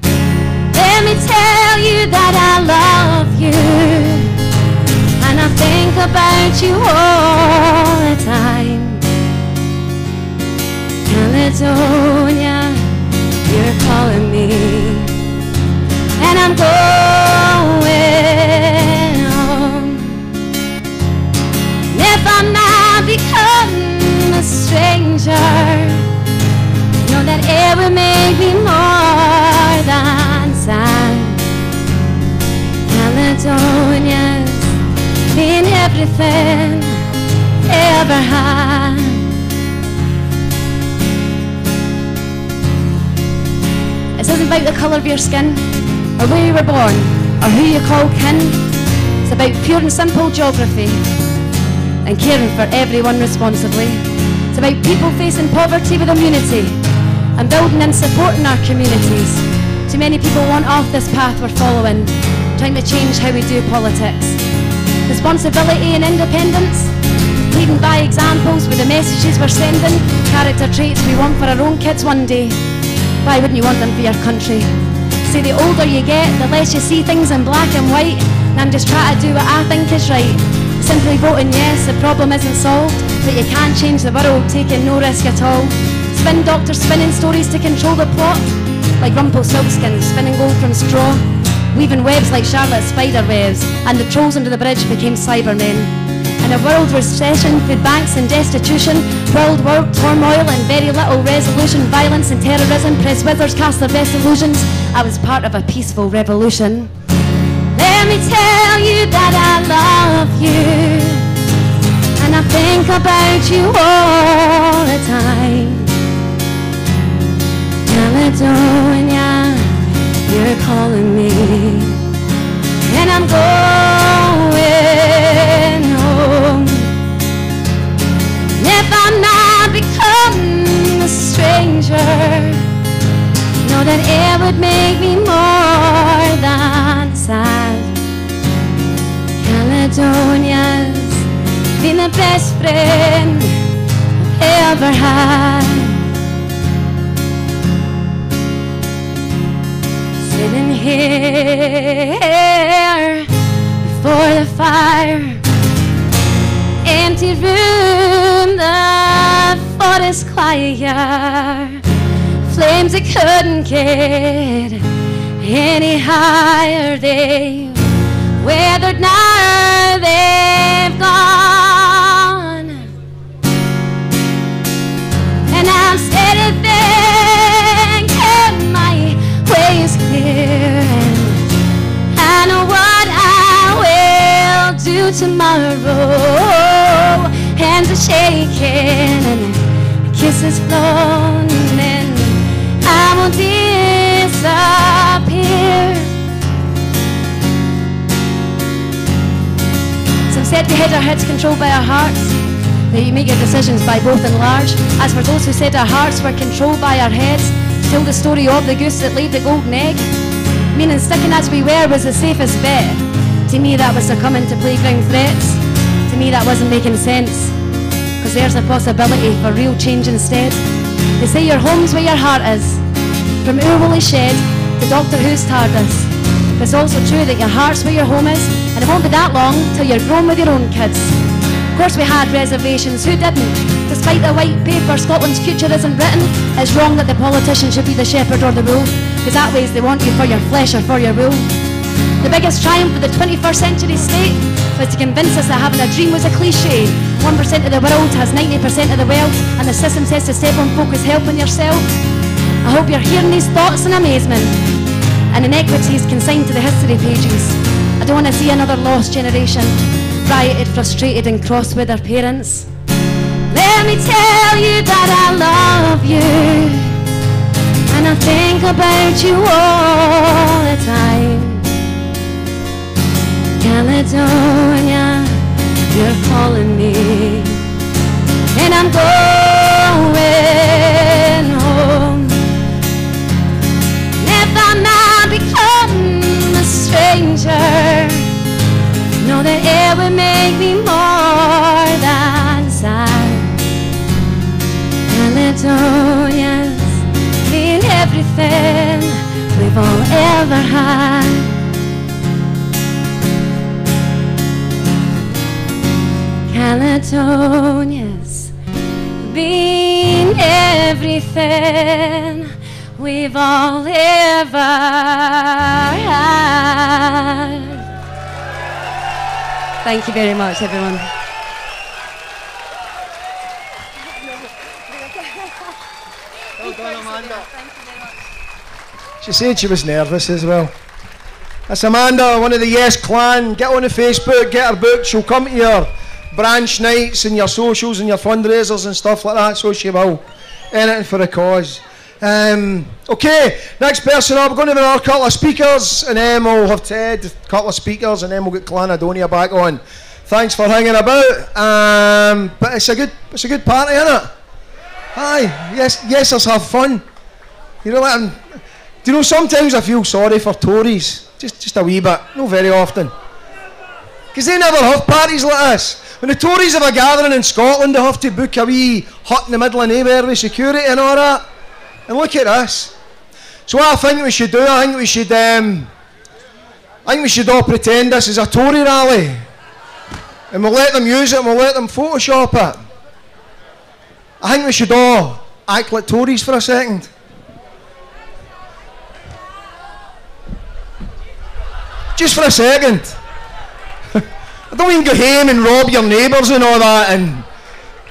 Let me tell you that I love you, and I think about you all the time. Catalonia, you're calling me, and I'm going home. And if I'm not becoming a stranger, know that it would make me more than sad. Caledonia's been everything ever had. This isn't about the colour of your skin, or where you were born, or who you call kin. It's about pure and simple geography, and caring for everyone responsibly. It's about people facing poverty with immunity, and building and supporting our communities. Too many people want off this path we're following, trying to change how we do politics. Responsibility and independence, leading by examples with the messages we're sending, character traits we want for our own kids one day. Why wouldn't you want them for your country? See, the older you get, the less you see things in black and white, and I'm just trying to do what I think is right. Simply voting yes, the problem isn't solved, but you can't change the world taking no risk at all. Spin doctors spinning stories to control the plot, like Rumpelstiltskin spinning gold from straw, weaving webs like Charlotte's spider webs, and the trolls under the bridge became Cybermen. In a world recession, food banks and destitution, world turmoil and very little resolution, violence and terrorism, press withers cast their best illusions. I was part of a peaceful revolution. Let me tell you that I love you, and I think about you all the time. Caledonia, you're calling me, and I'm going home. And if I'm not becoming a stranger, know that it would make me more than sad. Caledonia's been the best friend I've ever had. Sitting here before the fire, empty room, the thought is quiet. Flames that couldn't get any higher, they weathered, now they've gone. And I'm steady thinking my way is clear, and I know what I will do tomorrow. Hands are shaking and kisses flown, and I won't disappear. Some said we had our heads controlled by our hearts, that you make your decisions by both and large. As for those who said our hearts were controlled by our heads, tell the story of the goose that laid the golden egg. Meaning sticking as we were was the safest bet. To me that was succumbing to playground threats. To me that wasn't making sense, cause there's a possibility for real change instead. They say your home's where your heart is, from Urwally Shed to Doctor Who's TARDIS. But it's also true that your heart's where your home is, and it won't be that long till you're grown with your own kids. Of course we had reservations, who didn't? Despite the white paper, Scotland's future isn't written. It's wrong that the politician should be the shepherd or the wolf, because that way they want you for your flesh or for your wool. The biggest triumph of the 21st century state was to convince us that having a dream was a cliche. 1% of the world has 90% of the wealth, and the system says to step on focus helping yourself. I hope you're hearing these thoughts in amazement, and inequities consigned to the history pages. I don't want to see another lost generation, rioted, frustrated and cross with their parents. Let me tell you that I love you, and I think about you all the time. Caledonia, you're calling me, and I'm going home. If I might become a stranger, know that it would make me more than sad. Caledonia's been everything we've all ever had. Caledonia's been everything we've all ever had. Thank you very much, everyone. Well done, Amanda. She said she was nervous as well. That's Amanda, one of the Yes Clan. Get on the Facebook, get her book. She'll come to your branch nights and your socials and your fundraisers and stuff like that, so she will. Anything for a cause. Okay, next person up, we're going to have another couple of speakers, and then we'll have Ted, a couple of speakers, and then we'll get Caledonia back on. Thanks for hanging about. But it's a good party, isn't it? Aye, yes, let's have fun. You know what? Do you know, sometimes I feel sorry for Tories, just a wee bit, not very often, because they never have parties like this. When the Tories have a gathering in Scotland, they have to book a wee hut in the middle of nowhere with security and all that. And look at this. So what I think we should do, I think we should all pretend this is a Tory rally. And we'll let them use it and we'll let them Photoshop it. I think we should all act like Tories for a second. Just for a second. I don't mean go home and rob your neighbours and all that and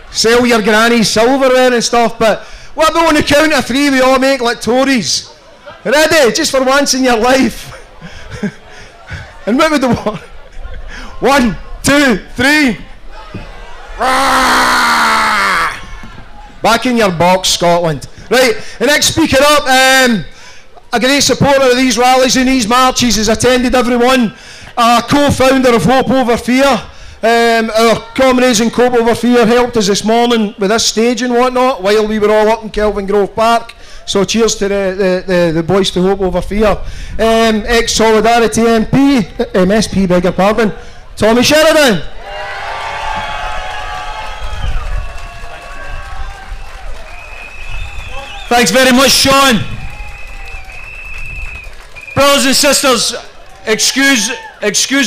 sell your granny's silverware and stuff, but what about on the count of three we all make like Tories? Ready? Just for once in your life. And what would the one? 1, 2, 3. Back in your box, Scotland. Right, the next speaker up, a great supporter of these rallies and these marches, has attended every one. Co-founder of Hope Over Fear. Our comrades in Cope Over Fear helped us this morning with this stage and whatnot while we were all up in Kelvin Grove Park. So cheers to the boys for Hope Over Fear. Ex-Solidarity MSP, beg your pardon, Tommy Sheridan. Thanks very much, Sean. Brothers and sisters, excuse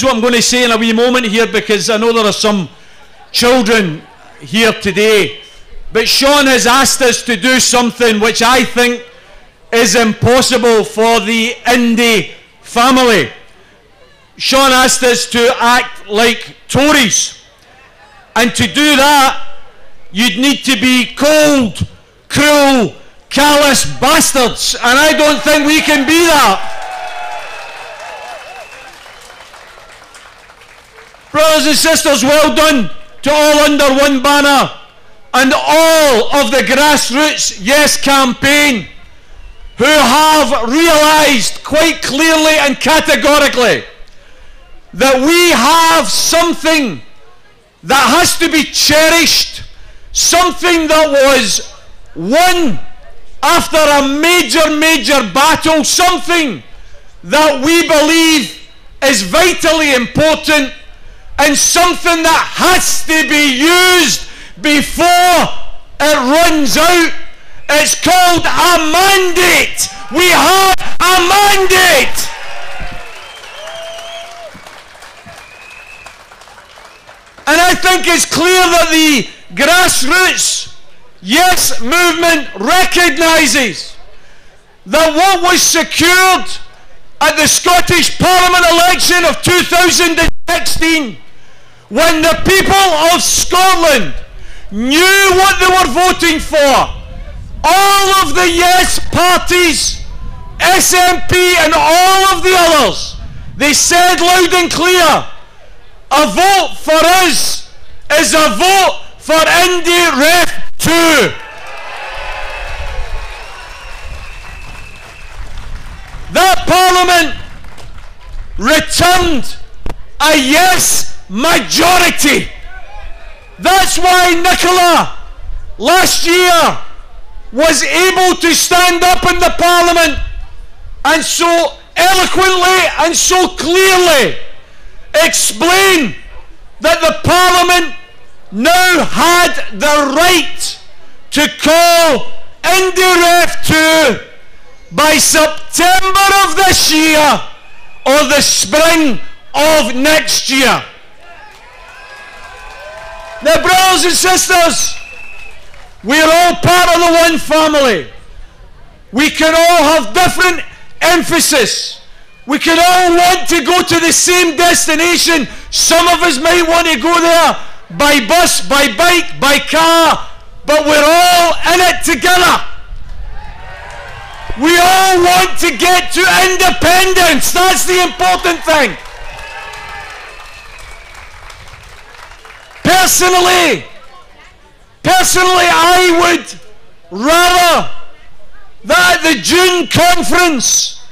what I'm going to say in a wee moment here, because I know there are some children here today. But Sean has asked us to do something which I think is impossible for the Indy family. Sean asked us to act like Tories. And to do that, you'd need to be cold, cruel, callous bastards. And I don't think we can be that. Brothers and sisters, well done to all under one banner and all of the grassroots Yes campaign who have realised quite clearly and categorically that we have something that has to be cherished, something that was won after a major battle, something that we believe is vitally important, and something that has to be used before it runs out. It's called a mandate. We have a mandate. And I think it's clear that the grassroots Yes movement recognises that what was secured at the Scottish Parliament election of 2016, when the people of Scotland knew what they were voting for, all of the Yes parties, SNP and all of the others, they said loud and clear, a vote for us is a vote for Indy Ref 2. That Parliament returned a yes majority. That's why Nicola last year was able to stand up in the Parliament and so eloquently and so clearly explain that the Parliament now had the right to call Indy Ref 2 by September of this year or the spring of next year. Now, brothers and sisters, we're all part of the one family. We can all have different emphasis. We can all want to go to the same destination. Some of us might want to go there by bus, by bike, by car, but we're all in it together. We all want to get to independence. That's the important thing. Personally, I would rather that at the June conference,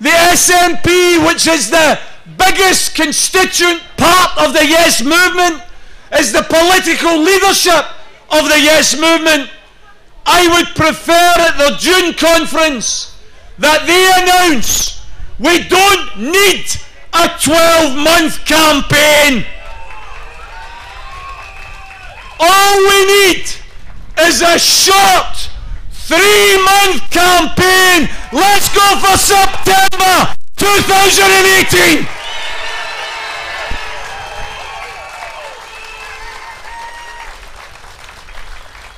the SNP, which is the biggest constituent part of the Yes movement, is the political leadership of the Yes movement. I would prefer at the June conference that they announce we don't need a 12-month campaign. All we need is a short 3-month campaign. Let's go for September 2018.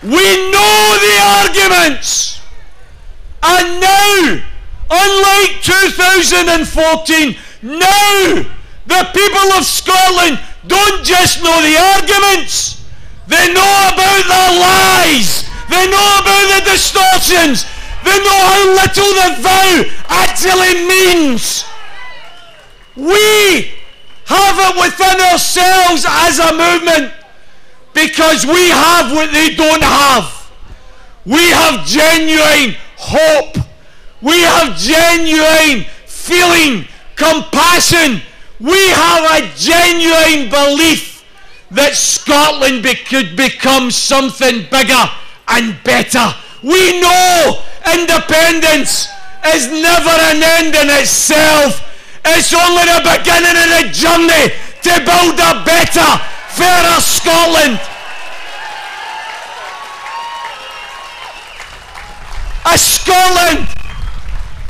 We know the arguments, and now, unlike 2014, now the people of Scotland don't just know the arguments, they know about their lies, they know about the distortions, they know how little the vow actually means. We have it within ourselves as a movement, because we have what they don't have. We have genuine hope. We have genuine feeling, compassion. We have a genuine belief that Scotland could become something bigger and better. We know independence is never an end in itself. It's only the beginning of the journey to build a better, fairer Scotland. A Scotland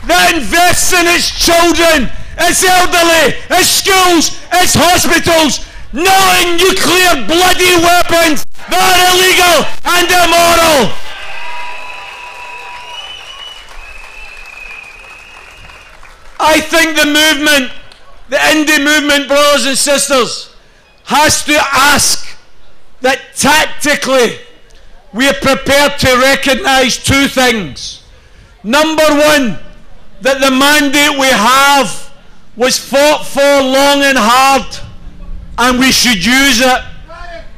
that invests in its children, its elderly, its schools, its hospitals, not in nuclear bloody weapons that are illegal and immoral. I think the movement, the Indy movement, brothers and sisters, has to ask that tactically we are prepared to recognise two things. Number one, that the mandate we have was fought for long and hard, and we should use it.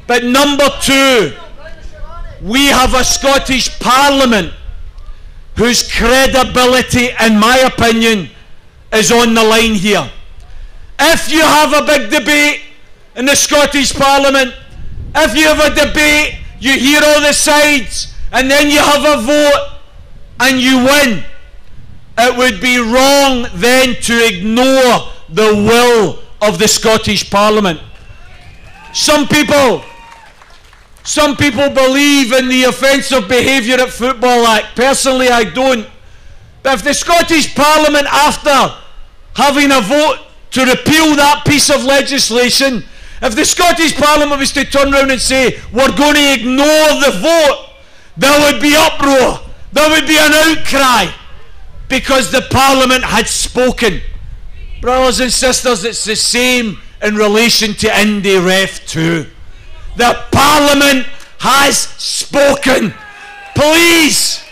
But number two, we have a Scottish Parliament whose credibility, in my opinion, is on the line here. If you have a big debate in the Scottish Parliament, if you have a debate, you hear all the sides, and then you have a vote and you win, it would be wrong then to ignore the will of the Scottish Parliament. Some people believe in the Offensive Behaviour at Football Act. Personally, I don't. But if the Scottish Parliament, after having a vote to repeal that piece of legislation, if the Scottish Parliament was to turn around and say, we're going to ignore the vote, there would be uproar, there would be an outcry, because the Parliament had spoken. Brothers and sisters, it's the same in relation to Indy Ref 2. The Parliament has spoken. Please,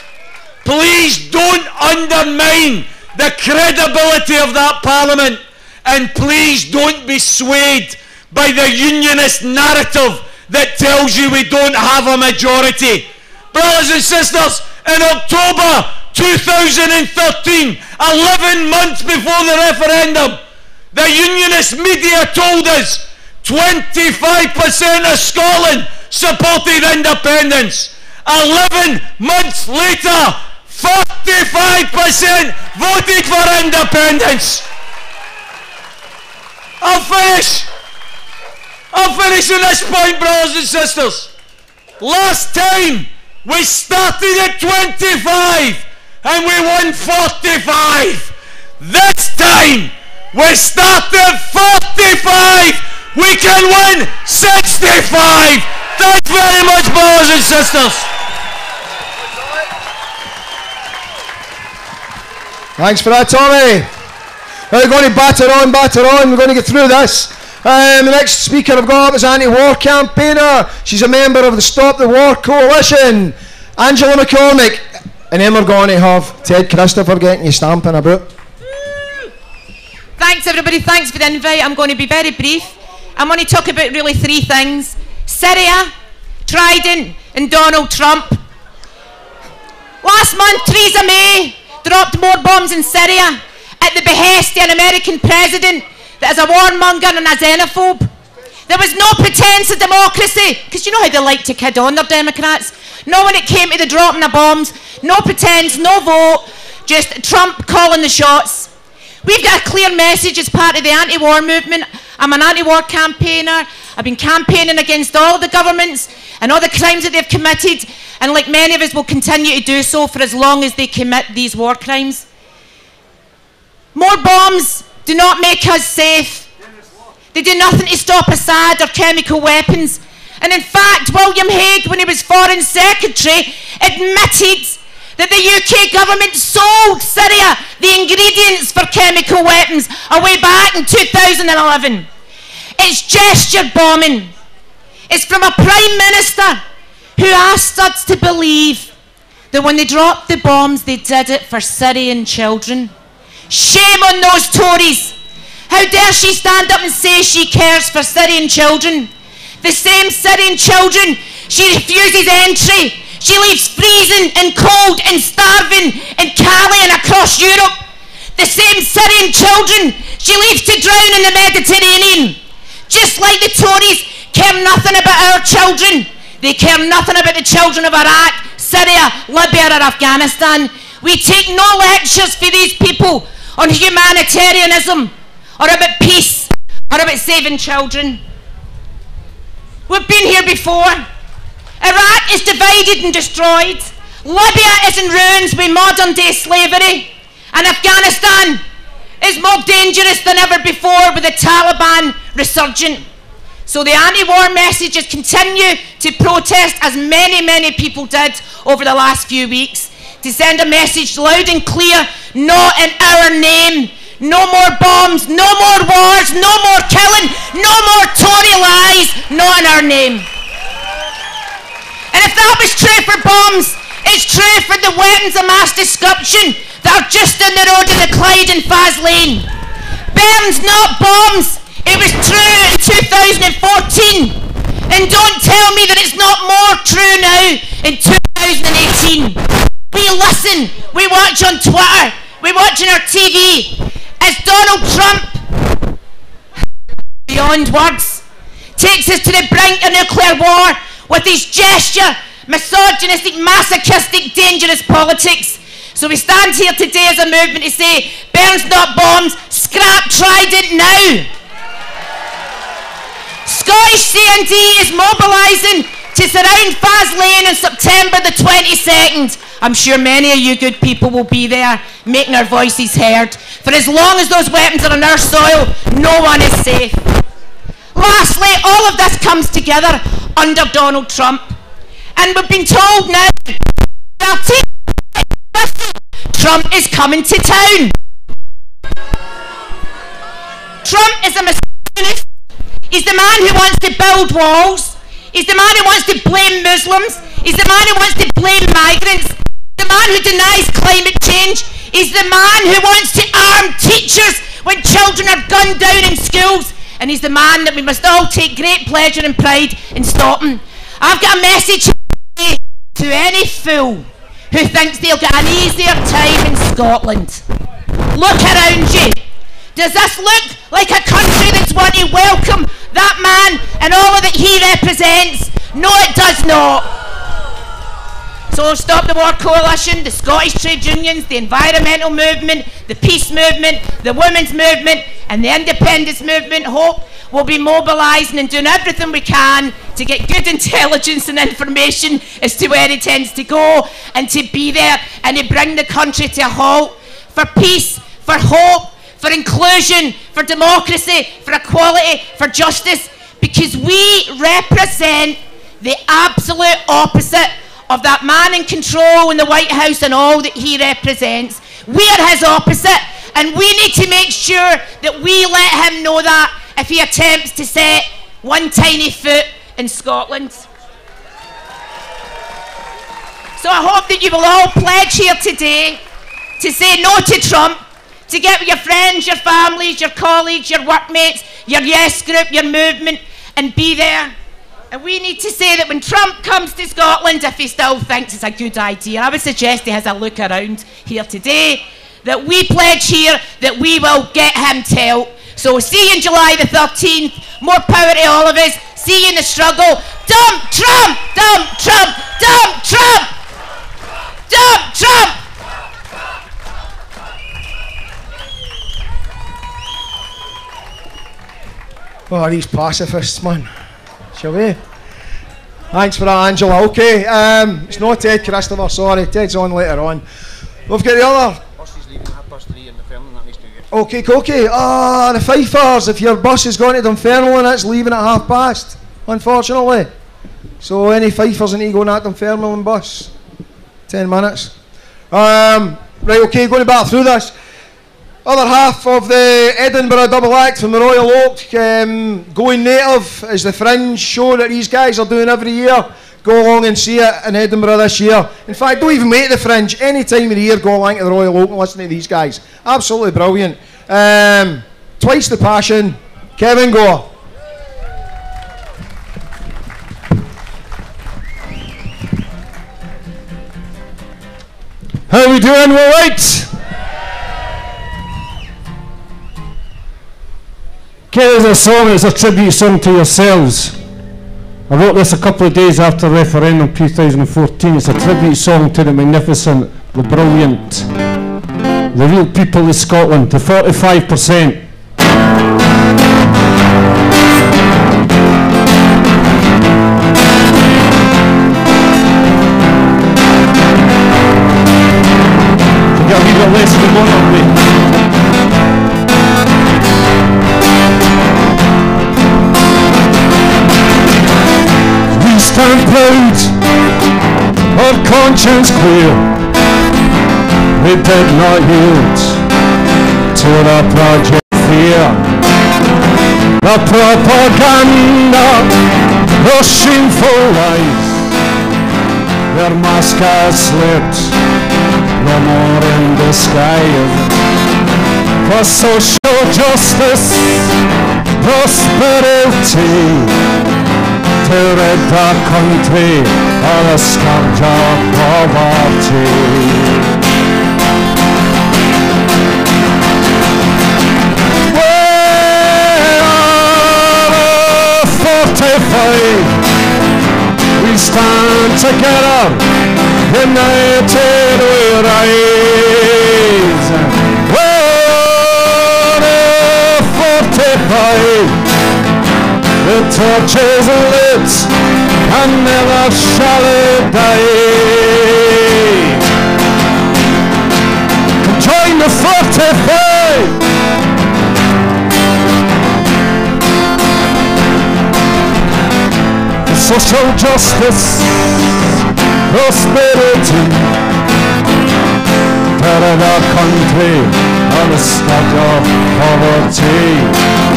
please don't undermine the credibility of that Parliament, and please don't be swayed by the unionist narrative that tells you we don't have a majority. Brothers and sisters, in October 2013, 11 months before the referendum, the unionist media told us 25% of Scotland supported independence. 11 months later, 45% voted for independence. I'll finish on this point, brothers and sisters. Last time we started at 25 and we won 45. This time we start at 45. We can win 65. Thanks very much, brothers and sisters. Thanks for that, Tommy. We're going to batter on. We're going to get through this. The next speaker I've got up is anti-war campaigner. She's a member of the Stop the War Coalition, Angela McCormick. And then we're going to have Ted Christopher getting you stamping about. Thanks everybody, thanks for the invite. I'm going to be very brief. I'm going to talk about really three things: Syria, Trident and Donald Trump. Last month, Theresa May dropped more bombs in Syria at the behest of an American president that is a warmonger and a xenophobe. There was no pretense of democracy, because you know how they like to kid on their Democrats. No, when it came to the dropping of bombs, no pretense, no vote, just Trump calling the shots. We've got a clear message as part of the anti-war movement. I'm an anti-war campaigner. I've been campaigning against all the governments and all the crimes that they've committed, and like many of us will continue to do so for as long as they commit these war crimes. More bombs do not make us safe. They do nothing to stop Assad or chemical weapons. And in fact, William Hague, when he was Foreign Secretary, admitted that the UK government sold Syria the ingredients for chemical weapons away back in 2011. It's gesture bombing. It's from a Prime Minister who asked us to believe that when they dropped the bombs, they did it for Syrian children. Shame on those Tories. How dare she stand up and say she cares for Syrian children? The same Syrian children she refuses entry. She leaves freezing and cold and starving in Calais and across Europe. The same Syrian children she leaves to drown in the Mediterranean. Just like the Tories care nothing about our children, they care nothing about the children of Iraq, Syria, Libya or Afghanistan. We take no lectures for these people on humanitarianism or about peace or about saving children. We've been here before. Iraq is divided and destroyed. Libya is in ruins with modern day slavery. And Afghanistan is more dangerous than ever before with the Taliban resurgent. So the anti-war messages continue to protest, as many people did over the last few weeks, to send a message loud and clear: not in our name. No more bombs, no more wars, no more killing, no more Tory lies, not in our name. And if that was true for bombs, it's true for the weapons of mass destruction that are just down the road in the Clyde and Faz Lane. Burns, not bombs. It was true in 2014. And don't tell me that it's not more true now in 2018. We listen, we watch on Twitter, we watch on our TV, as Donald Trump, beyond words, takes us to the brink of nuclear war with his gesture, misogynistic, masochistic, dangerous politics. So we stand here today as a movement to say, Burns not bombs, scrap Trident now. Scottish CND is mobilising to surround Faz Lane on September the 22nd. I'm sure many of you good people will be there, making our voices heard. For as long as those weapons are on our soil, no one is safe. Lastly, all of this comes together under Donald Trump. And we've been told now, Trump is coming to town. Trump is a misogynist. He's the man who wants to build walls. He's the man who wants to blame Muslims. He's the man who wants to blame migrants. The man who denies climate change. He's the man who wants to arm teachers when children are gunned down in schools. And he's the man that we must all take great pleasure and pride in stopping. I've got a message to any fool who thinks they'll get an easier time in Scotland. Look around you. Does this look like a country that's want to welcome that man and all that he represents? No, it does not. So Stop the War Coalition, the Scottish trade unions, the environmental movement, the peace movement, the women's movement and the independence movement, hope, will be mobilising and doing everything we can to get good intelligence and information as to where it tends to go and to be there and to bring the country to a halt for peace, for hope, for inclusion, for democracy, for equality, for justice, because we represent the absolute opposite of that man in control in the White House and all that he represents. We are his opposite, and we need to make sure that we let him know that if he attempts to set one tiny foot in Scotland. So I hope that you will all pledge here today to say no to Trump, to get with your friends, your families, your colleagues, your workmates, your Yes group, your movement, and be there. And we need to say that when Trump comes to Scotland, if he still thinks it's a good idea, I would suggest he has a look around here today, that we pledge here that we will get him to help. So see you on July the 13th. More power to all of us. See you in the struggle. Dump Trump! Dump Trump! Dump Trump! Dump Trump! Oh, these pacifists, man. Shall we? Thanks for that, Angela. Okay, it's not Ted Christopher, sorry. Ted's on later on. We've got the other. Bus is leaving at 3:30 in the Fairmont, that needs to get. Okay, okay. Ah, the Fifers, if your bus is going to Dunfermline and it's leaving at past, unfortunately. So any Fifers need to go on that Dunfermline bus? 10 minutes. Right, okay, going back through this. Other half of the Edinburgh double act from the Royal Oak, Going Native is the fringe show that these guys are doing every year. Go along and see it in Edinburgh this year. In fact, don't even make the fringe. Any time of the year, go along to the Royal Oak and listen to these guys. Absolutely brilliant. Twice the Passion. Kevin, go. How are we doing? All right? Okay, there's a song, it's a tribute song to yourselves. I wrote this a couple of days after referendum 2014. It's a tribute song to the magnificent, the brilliant, the real people of Scotland, the 45%. To get a wee bit less than one of me. Stand proud, our conscience clear. We did not yield to the project fear. The propaganda, the shameful lies, their mask has slipped, no more in disguise. For social justice, prosperity, to rid the country of the scourge of poverty. We are 45. We stand together, united we rise. We are 45. The torch is lit, and never shall it die. Come join the 45. For social justice, prosperity, to rid our country of the scourge of poverty.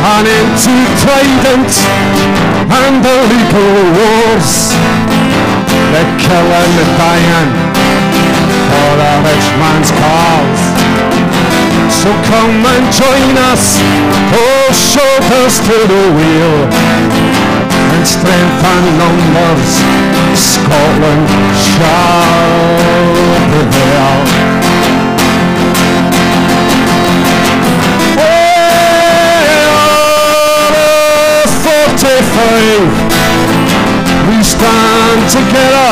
and into Trident and the legal wars. They're killing the dying for the rich man's cause. So come and join us, oh shoulders to the wheel, and strength and numbers, Scotland shall prevail. 45, we stand together,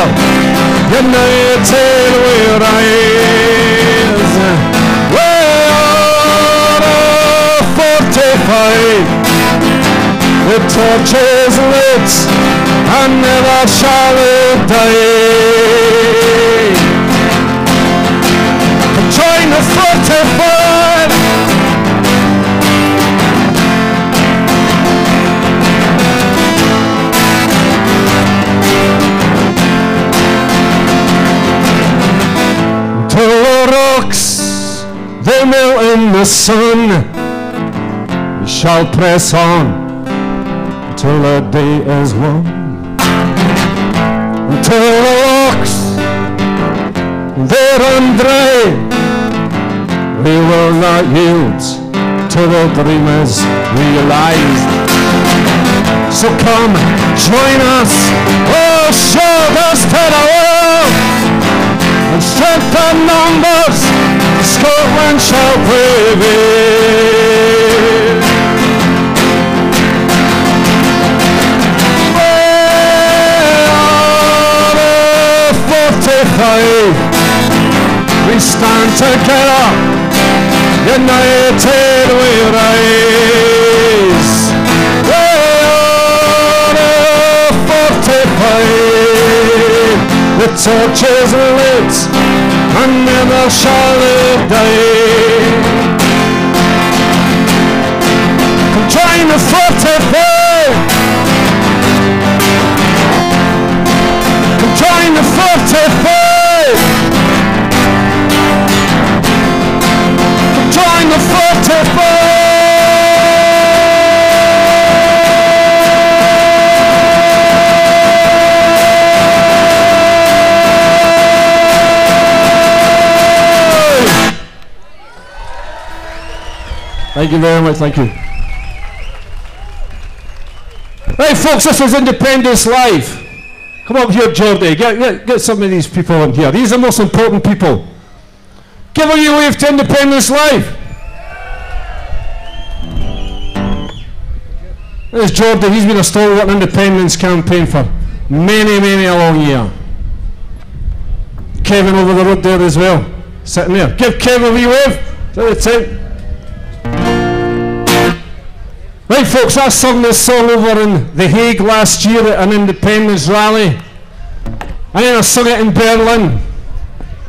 united we rise. We are 45, the torch is lit and never shall it die. Join the 45. Till the rocks they melt in the sun, we shall press on till the day is won. Until the rocks they run dry, we will not yield till the dream is realized. So come join us, oh shoulders to the world, and strength and numbers, Scotland shall prevail. We stand together, united we rise. We are 45, the torch is lit and never shall it die. Come join the 45. Come join the 45. Come join the 45. Thank you very much, thank you. Right folks, this is Independence Live. Come up here, Jordy, get some of these people in here. These are the most important people. Give a wee wave to Independence Live. There's Jordy, he's been a stalwart independence campaign for many, many a long year. Kevin over the road there as well, sitting there. Give Kevin a wee wave. Is that the time? Right folks, I sung this song over in The Hague last year at an independence rally. And then I sung it in Berlin.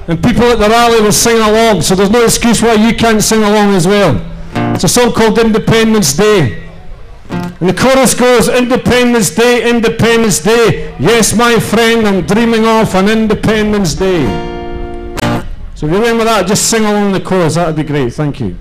And people at the rally were singing along, so there's no excuse why you can't sing along as well. It's a song called Independence Day. And the chorus goes, Independence Day, Independence Day. Yes, my friend, I'm dreaming of an Independence Day. So if you remember that, just sing along the chorus, that would be great, thank you.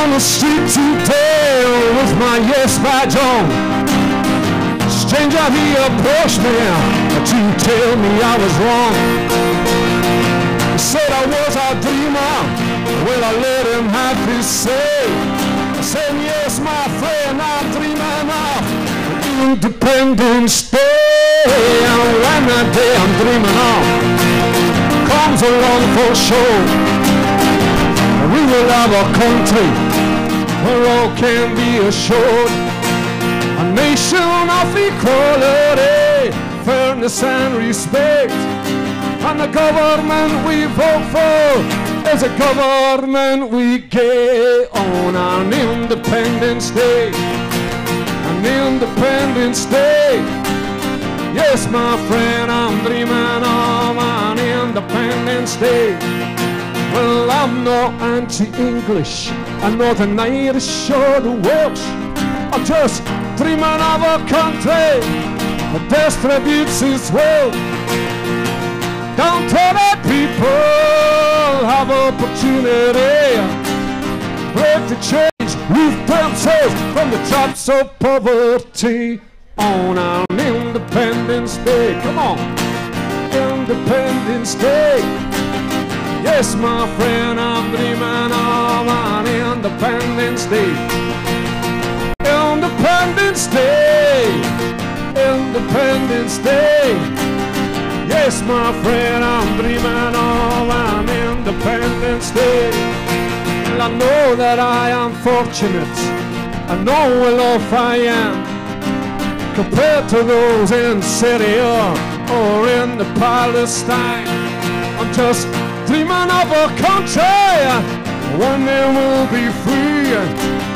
The street today with my yes badge on. Stranger, he approached me to tell me I was wrong. He said I was a dreamer. Well, I let him have his say. I said, yes, my friend, I'm dreaming of Independence Day. And when that day I'm dreaming of comes along for sure, we will have a country where all can be assured, a nation of equality, fairness and respect. And the government we vote for is a government we get on an Independence Day. An Independence Day. Yes, my friend, I'm dreaming of an Independence Day. Well, I'm not anti-English, I'm not an Irish or the Welsh. I'm just dreaming of a country that distributes its wealth. Down to the people have opportunity, break the chains, move themselves from the traps of poverty on an Independence Day. Come on, Independence Day. Yes, my friend, I'm dreaming of an Independence Day. Independence Day, Independence Day. Yes, my friend, I'm dreaming of an Independence Day. Well, I know that I am fortunate, I know well off I am, compared to those in Syria or in the Palestine. I'm just dreaming of a country, one day we'll be free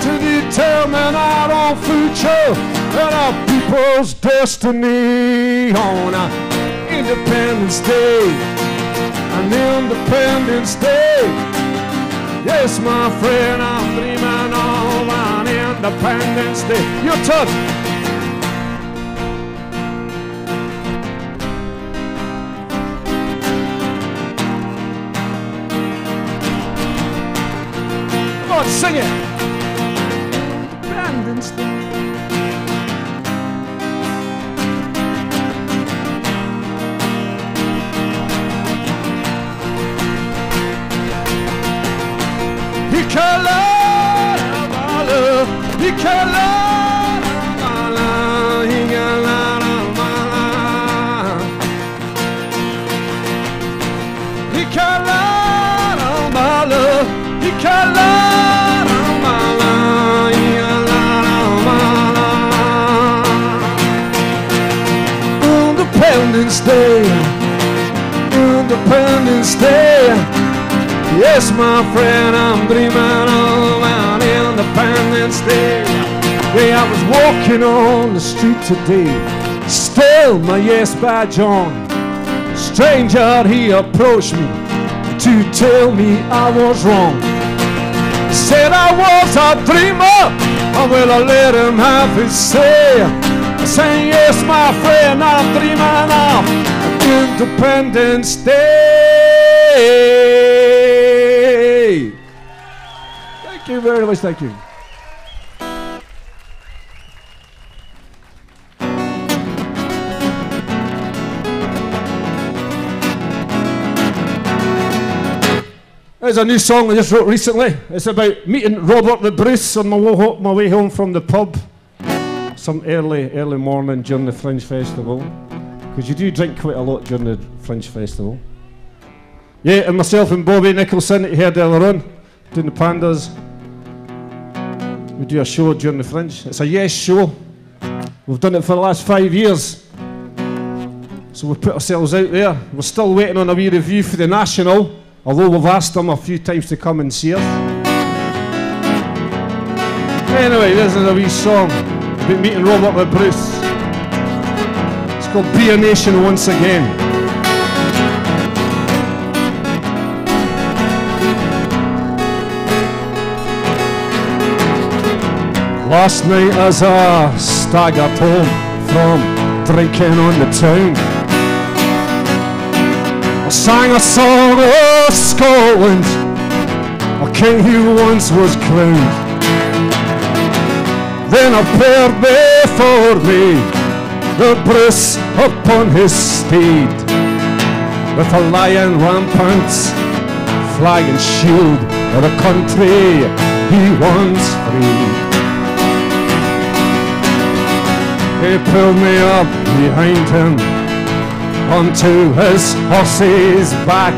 to determine our own future and our people's destiny on Independence Day, an Independence Day. Yes, my friend, I'm dreaming of an Independence Day. Your turn. Come on, sing it. Independence Day. Independence Day, Independence Day. Yes, my friend, I'm dreaming of an Independence Day. Yeah, I was walking on the street today, still my yes badge on. Stranger, he approached me to tell me I was wrong. Said I was a dreamer, and will I let him have his say? I said, yes, my friend, I'm dreaming of Independence Day. Thank you very much, thank you. There's a new song I just wrote recently. It's about meeting Robert the Bruce on my way home from the pub. Some early morning during the Fringe Festival. Because you do drink quite a lot during the Fringe Festival. Yeah, and myself and Bobby Nicholson that you heard earlier on, doing the Pandas. We do a show during the Fringe. It's a yes show. We've done it for the last 5 years. So we've put ourselves out there. We're still waiting on a wee review for the National, although we've asked them a few times to come and see us. Anyway, this is a wee song about meeting Robert the Bruce. It's called Be a Nation Once Again. Last night as I staggered home from drinking on the town, I sang a song of Scotland, a king who once was crowned. Then appeared before me the Bruce upon his steed, with a lion rampant, flag and shield of the country he once freed. He pulled me up behind him onto his horse's back,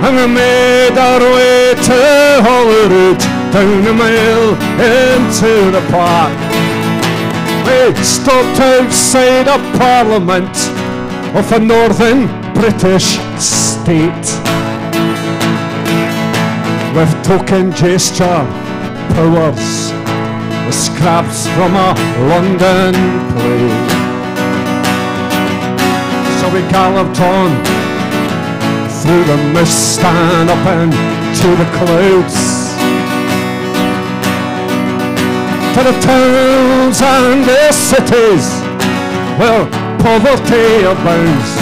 and we made our way to Holyrood, down the mile into the park. We stopped outside a parliament of a northern British state, with token gesture powers, the scraps from a London play. So we galloped on through the mist and up into the clouds, to the towns and the cities where poverty abounds.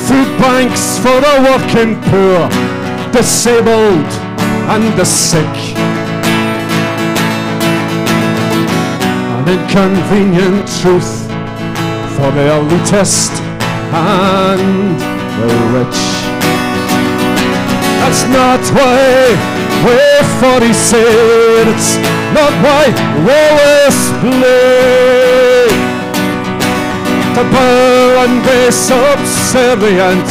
Food banks for the working poor, disabled and the sick. An inconvenient truth for the elitist and the rich. That's not why we said, it's not why Wallace played to bow and be subservient.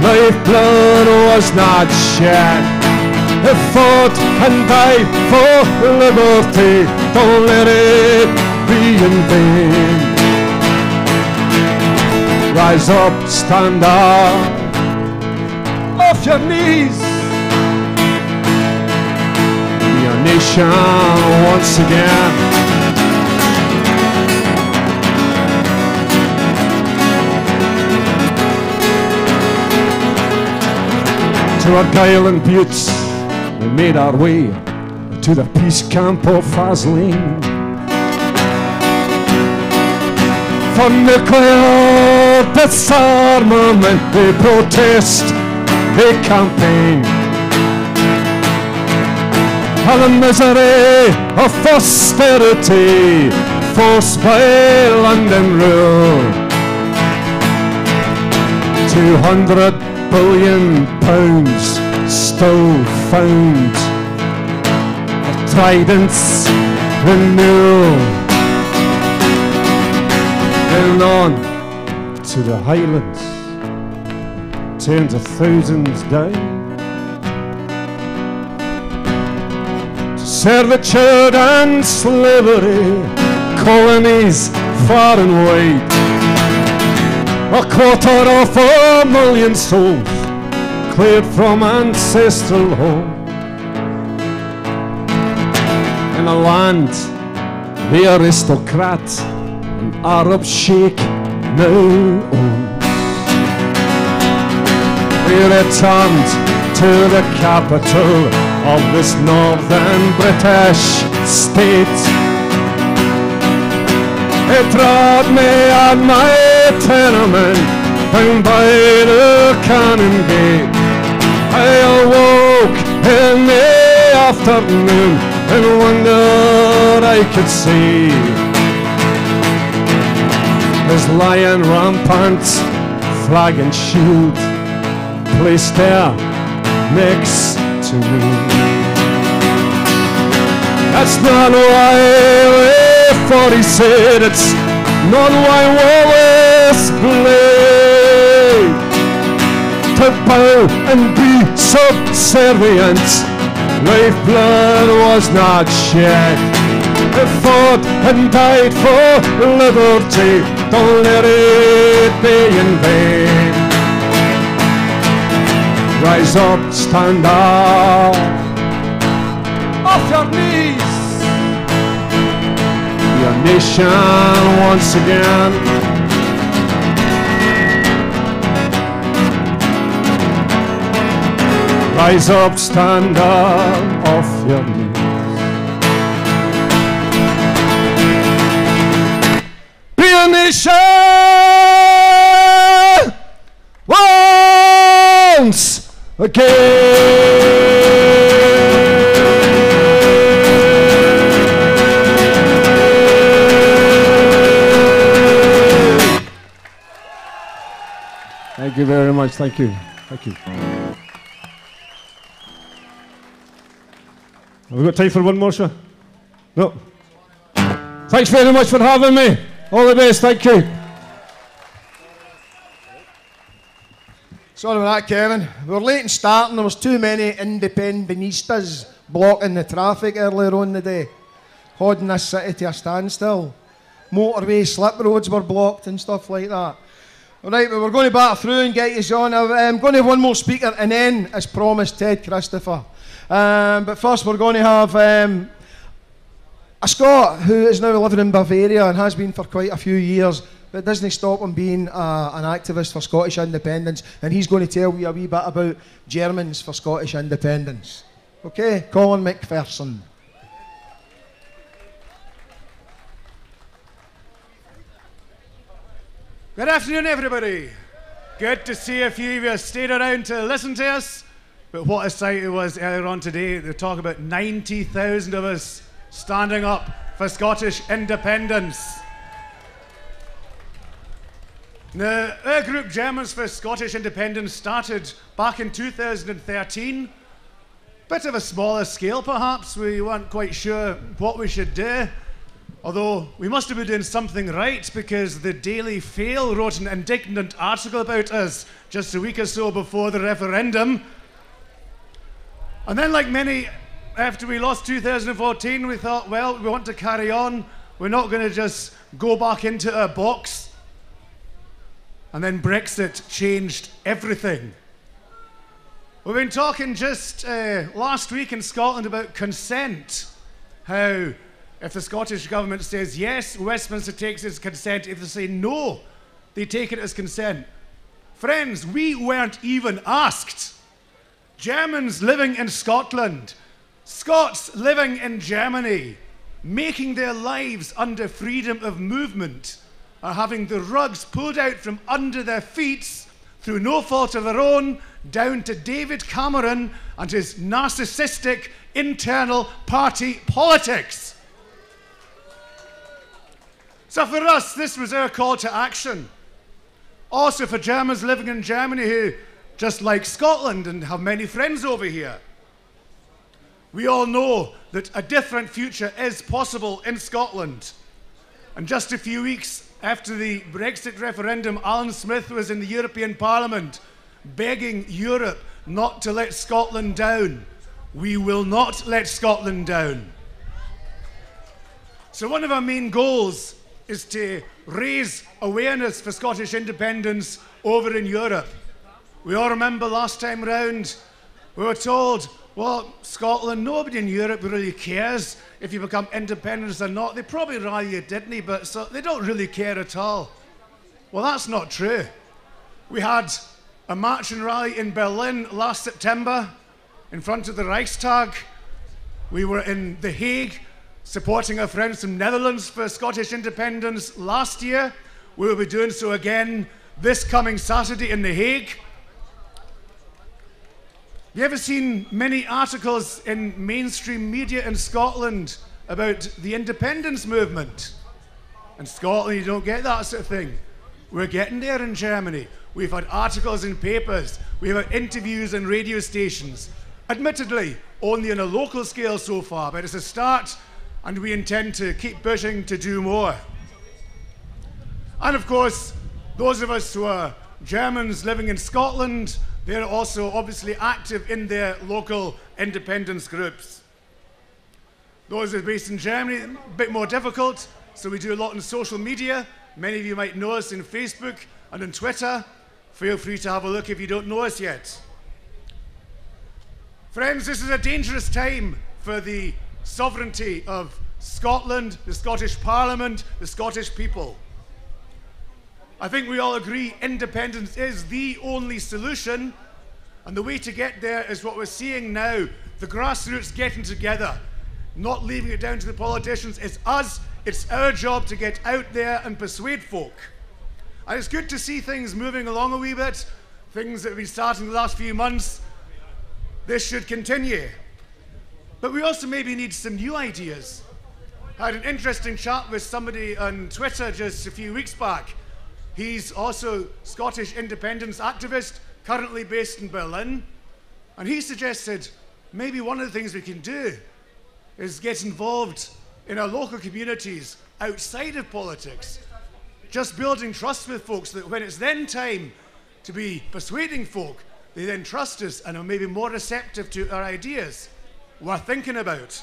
Lifeblood was not shed. He fought and died for liberty. Don't let it be in vain. Rise up, stand up, off your knees. Be a nation once again. To Argyll and Buttes, we made our way to the peace camp of Faslane. For nuclear disarmament, they protest, they campaign. And the misery of austerity forced by London rule. 200 billion pounds still found. A trident's renewal. And on to the Highlands, tens of thousands died. To servitude and slavery, colonies far and wide. 250,000 souls cleared from ancestral home. In a land the aristocrat and Arab sheikh now owns. We returned to the capital of this northern British state. It brought me at my tenement down by the cannon gate. I awoke in the afternoon and wondered I could see his lion rampant, flag and shield placed there next to me. That's not why we fought, he said, it's not why Wallace played to bow and be subservient. Lifeblood was not shed. He fought and died for liberty. Don't let it be in vain. Rise up, stand up, off your knees. Be a nation once again. Rise up, stand up, off your knees. Be a nation once again. Thank you very much. Thank you. Thank you. Have we got time for one more, sir? No. Thanks very much for having me. All the best. Thank you. Sorry about that, Kevin. We were late in starting. There was too many independentistas blocking the traffic earlier on in the day, holding this city to a standstill. Motorway slip roads were blocked and stuff like that. All right, but we're going to batter through and get you on. I'm going to have one more speaker and then, as promised, Ted Christopher. But first we're going to have a Scot who is now living in Bavaria and has been for quite a few years, but it doesn't stop him being an activist for Scottish independence, and he's going to tell you a wee bit about Germans for Scottish independence. Okay, Colin McPherson. Good afternoon, everybody. Good to see a few of you stayed around to listen to us. But what a sight it was earlier on today. They talk about 90,000 of us standing up for Scottish independence. Now, our group Germans for Scottish Independence started back in 2013. Bit of a smaller scale, perhaps. We weren't quite sure what we should do. Although we must have been doing something right, because the Daily Fail wrote an indignant article about us just a week or so before the referendum. And then, like many, after we lost 2014, we thought, well, we want to carry on. We're not going to just go back into our box. And then Brexit changed everything. We've been talking just last week in Scotland about consent. How if the Scottish government says yes, Westminster takes its consent. If they say no, they take it as consent. Friends, we weren't even asked. Germans living in Scotland, Scots living in Germany, making their lives under freedom of movement, are having the rugs pulled out from under their feet through no fault of their own, down to David Cameron and his narcissistic internal party politics. So for us, this was our call to action. Also for Germans living in Germany who just like Scotland and have many friends over here. We all know that a different future is possible in Scotland. And just a few weeks after the Brexit referendum, Alan Smith was in the European Parliament begging Europe not to let Scotland down. We will not let Scotland down. So one of our main goals is to raise awareness for Scottish independence over in Europe. We all remember last time round, we were told, well, Scotland, nobody in Europe really cares if you become independent or not. They probably rather you didn't, but so they don't really care at all. Well, that's not true. We had a march and rally in Berlin last September in front of the Reichstag. We were in The Hague supporting our friends from Netherlands for Scottish independence last year. We will be doing so again this coming Saturday in The Hague. Have you ever seen many articles in mainstream media in Scotland about the independence movement? In Scotland, you don't get that sort of thing. We're getting there in Germany. We've had articles in papers. We've had interviews on radio stations. Admittedly, only on a local scale so far, but it's a start, and we intend to keep pushing to do more. And of course, those of us who are Germans living in Scotland, they're also obviously active in their local independence groups. Those who are based in Germany, a bit more difficult, so we do a lot on social media. Many of you might know us in Facebook and on Twitter. Feel free to have a look if you don't know us yet. Friends, this is a dangerous time for the sovereignty of Scotland, the Scottish Parliament, the Scottish people. I think we all agree independence is the only solution, and the way to get there is what we're seeing now, the grassroots getting together, not leaving it down to the politicians. It's us, it's our job to get out there and persuade folk. And it's good to see things moving along a wee bit, things that have been starting the last few months. This should continue. But we also maybe need some new ideas. I had an interesting chat with somebody on Twitter just a few weeks back. He's also Scottish independence activist, currently based in Berlin. And he suggested maybe one of the things we can do is get involved in our local communities outside of politics. Just building trust with folks so that when it's then time to be persuading folk, they then trust us and are maybe more receptive to our ideas. We're thinking about.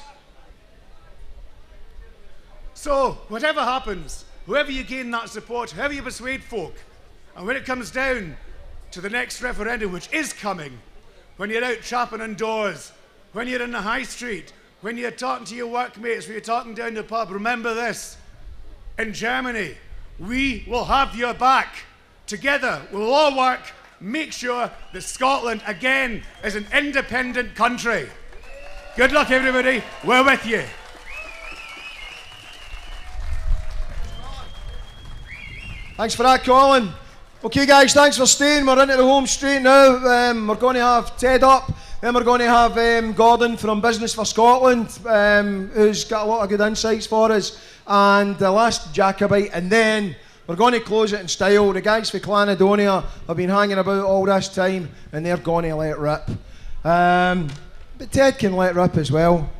So, whatever happens, whoever you gain that support, however you persuade folk, and when it comes down to the next referendum, which is coming, when you're out chapping indoors, when you're in the high street, when you're talking to your workmates, when you're talking down the pub, remember this. In Germany, we will have your back. Together, we'll all work, make sure that Scotland again is an independent country. Good luck, everybody. We're with you. Thanks for that, Colin. Okay, guys, thanks for staying. We're into the home straight now. We're going to have Ted up. Then we're going to have Gordon from Business for Scotland, who's got a lot of good insights for us. And the last Jacobite. And then we're going to close it in style. The guys for Catalonia have been hanging about all this time, and they're going to let rip. But Ted can let rip as well.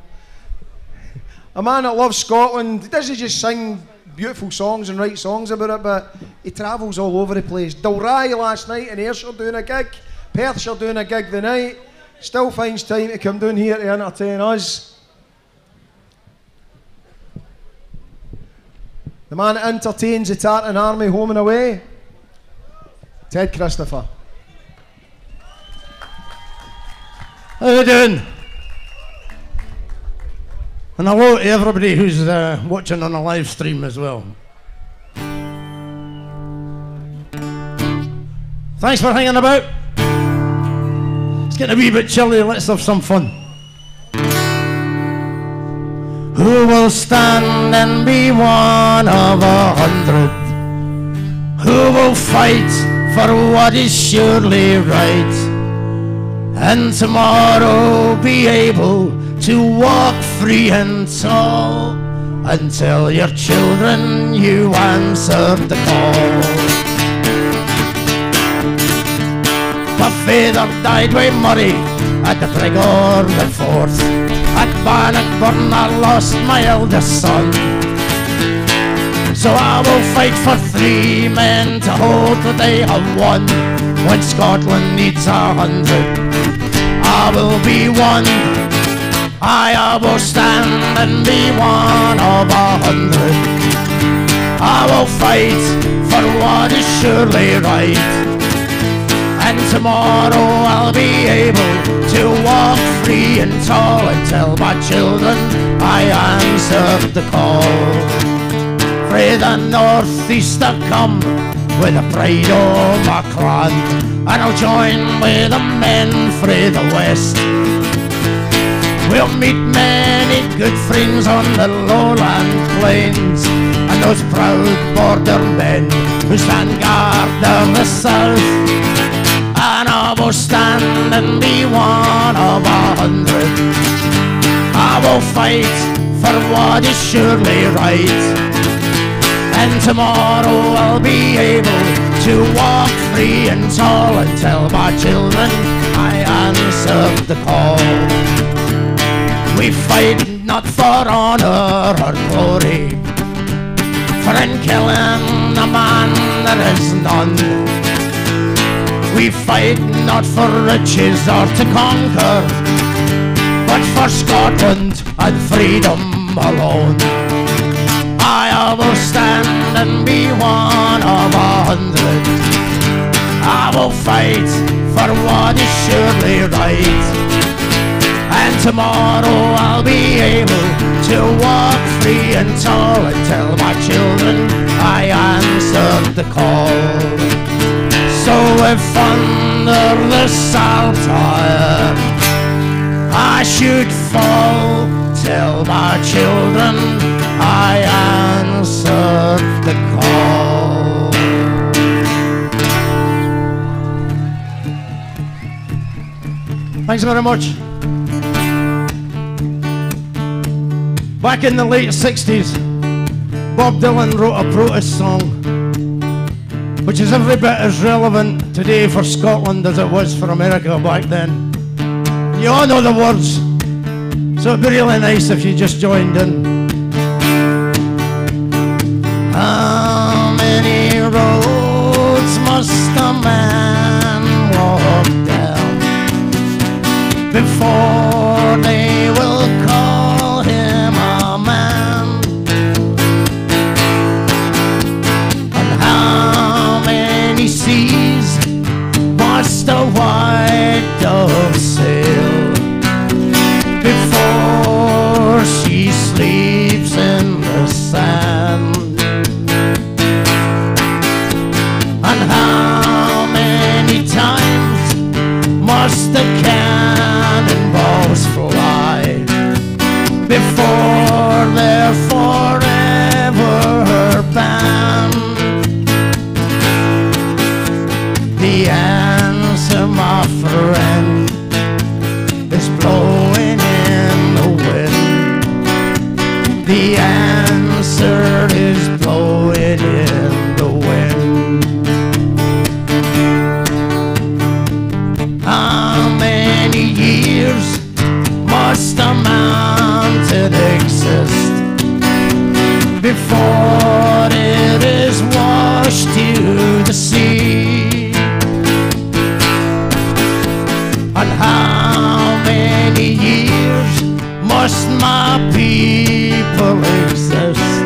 A man that loves Scotland, he doesn't just sing beautiful songs and write songs about it, but he travels all over the place. Dalry last night in Ayrshire doing a gig, Perthshire doing a gig the night, still finds time to come down here to entertain us. The man that entertains the Tartan Army home and away, Ted Christopher. How you doing? And hello to everybody who's watching on a live stream as well. Thanks for hanging about. It's getting a wee bit chilly, let's have some fun. Who will stand and be one of 100? Who will fight for what is surely right? And tomorrow be able to walk free and tall and tell your children you answered the call. My father died with Murray at the Brig the Forth. At Bannockburn I lost my eldest son. So I will fight for 3 men to hold the day of 1. When Scotland needs 100, I will be one. I will stand and be one of 100. I will fight for what is surely right. And tomorrow I'll be able to walk free and tall and tell my children I answered the call. Frae the northeast I come with the pride of my clan, and I'll join with the men frae the west. We'll meet many good friends on the lowland plains, and those proud border men who stand guard on the south. And I will stand and be one of 100. I will fight for what is surely right. And tomorrow I'll be able to walk free and tall and tell my children I answered the call. We fight not for honour or glory, for in killing a man there is none. We fight not for riches or to conquer, but for Scotland and freedom alone. I will stand and be one of 100. I will fight for what is surely right. And tomorrow I'll be able to walk free and tall and tell my children I answered the call. So if under the saltire I should fall, tell my children I answered the call. Thanks very much. Back in the late 60s, Bob Dylan wrote a protest song which is every bit as relevant today for Scotland as it was for America back then. You all know the words, so it'd be really nice if you just joined in. How many roads must a man walk down before they will call him a man? And how many seas must a white dove sail before she sleeps in the sand? The answer, my friend, is blowing in the wind. The answer is blowing in the wind. How many years must a mountain exist before it is washed to the sea? And how many years must my people exist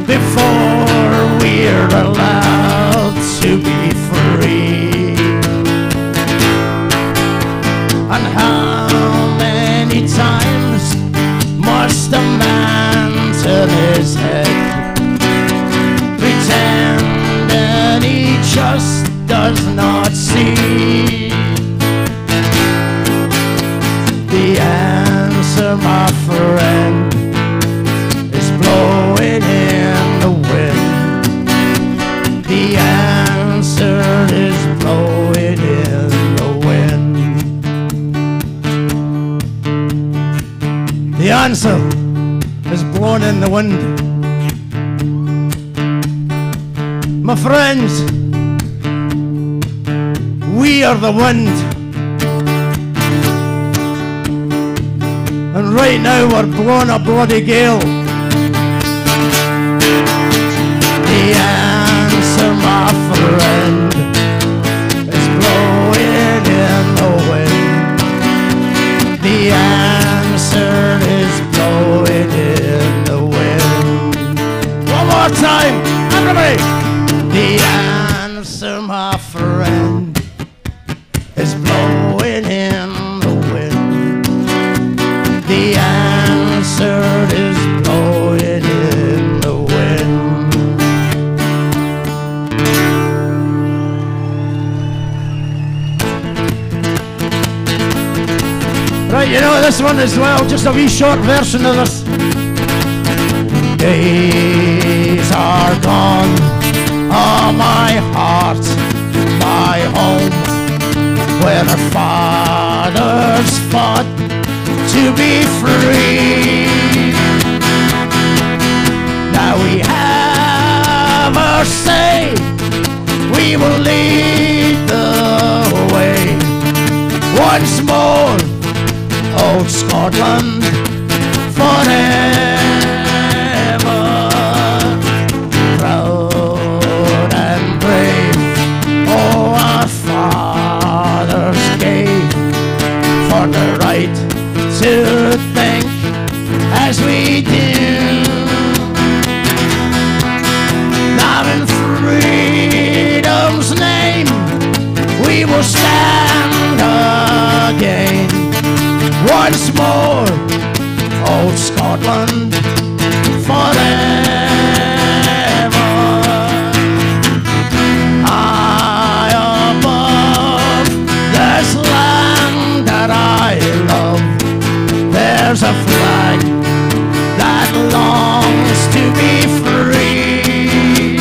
before we're allowed to be free? And how many times must a man turn his head, pretending he just does not see? The answer, my friend, is blowing in the wind. The answer is blowing in the wind. The answer is blowing in the wind. My friends, we are the wind. And right now we're blowing a bloody gale. The answer, my friend, is blowing in the wind. The answer is blowing in the wind. One more time, everybody! The answer, my friend, is blowing in the wind. The answer is blowing in the wind. Right, you know this one as well, just a wee short version of this. Days are gone, oh my heart, my home, where our fathers fought to be free. Now we have our say, we will lead the way. Once more, old Scotland, forever. Proud and brave, oh our fathers gave for the right to think as we do. Now in freedom's name we will stand again. Once more, old Scotland, forever. High above this land that I love, there's a flag that longs to be free.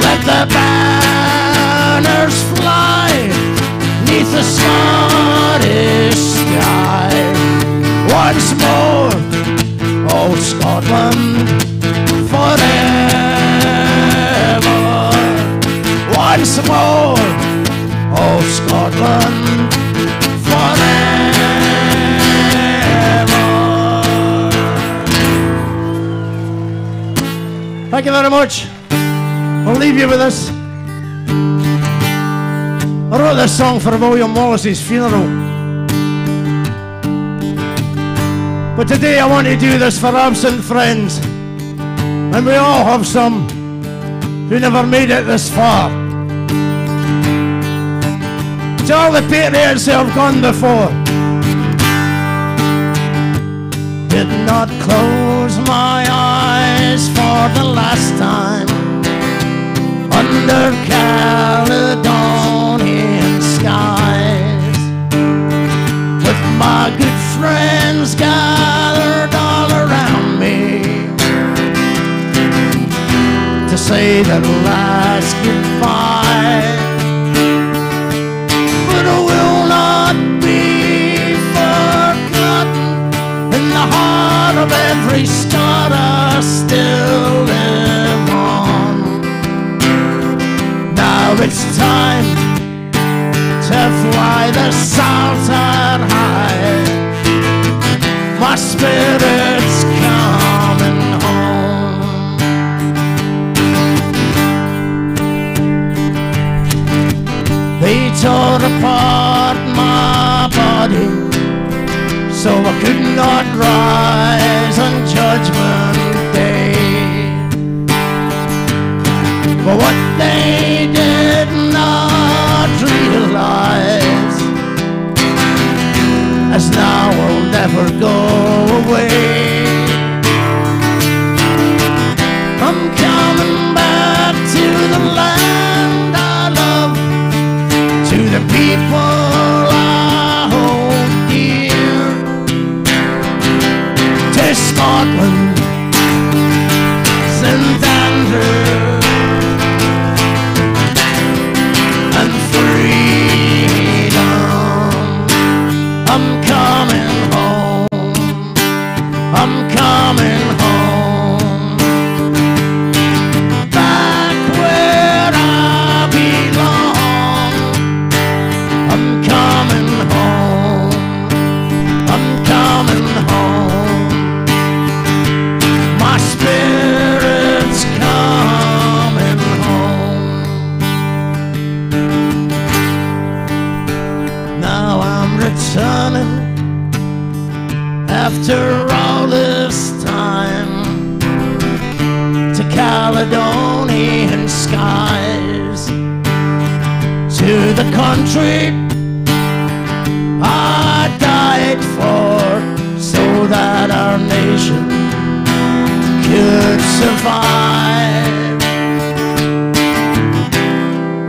Let the banners fly 'neath the Scottish sky. Once more, old Scotland, forever. Once more, old Scotland, forever. Thank you very much. I'll leave you with this. I wrote this song for William Wallace's funeral. But today I want to do this for absent friends. And we all have some who never made it this far. To all the patriots who have gone before. Did not close my eyes for the last time under Caledonian skies, with my good friends gathered all around me to say that last goodbye. the salts are high, my spirit's coming home. They tore apart my body, so I could not rise on Judgment Day. But what they did not realize as now will never go away. I'm coming back to the land I love, to the people I hold dear, to Scotland, St. Andrew, and freedom. I'm coming home, I'm coming home, back where I belong. I'm coming home, I'm coming home, my spirit's coming home. Now I'm returning after all this time to Caledonian skies, to the country I died for, so that our nation could survive.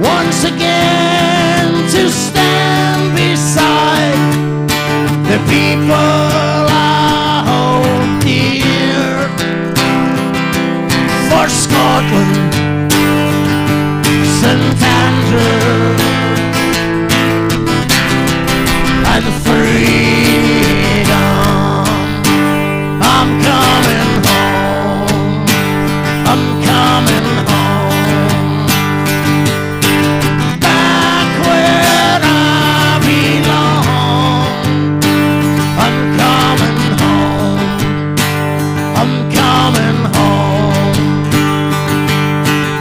Once again to stand beside the people I hold dear, for Scotland, St. Andrew, and freedom. I'm coming home, I'm coming home, back where I belong. I'm coming home, I'm coming home,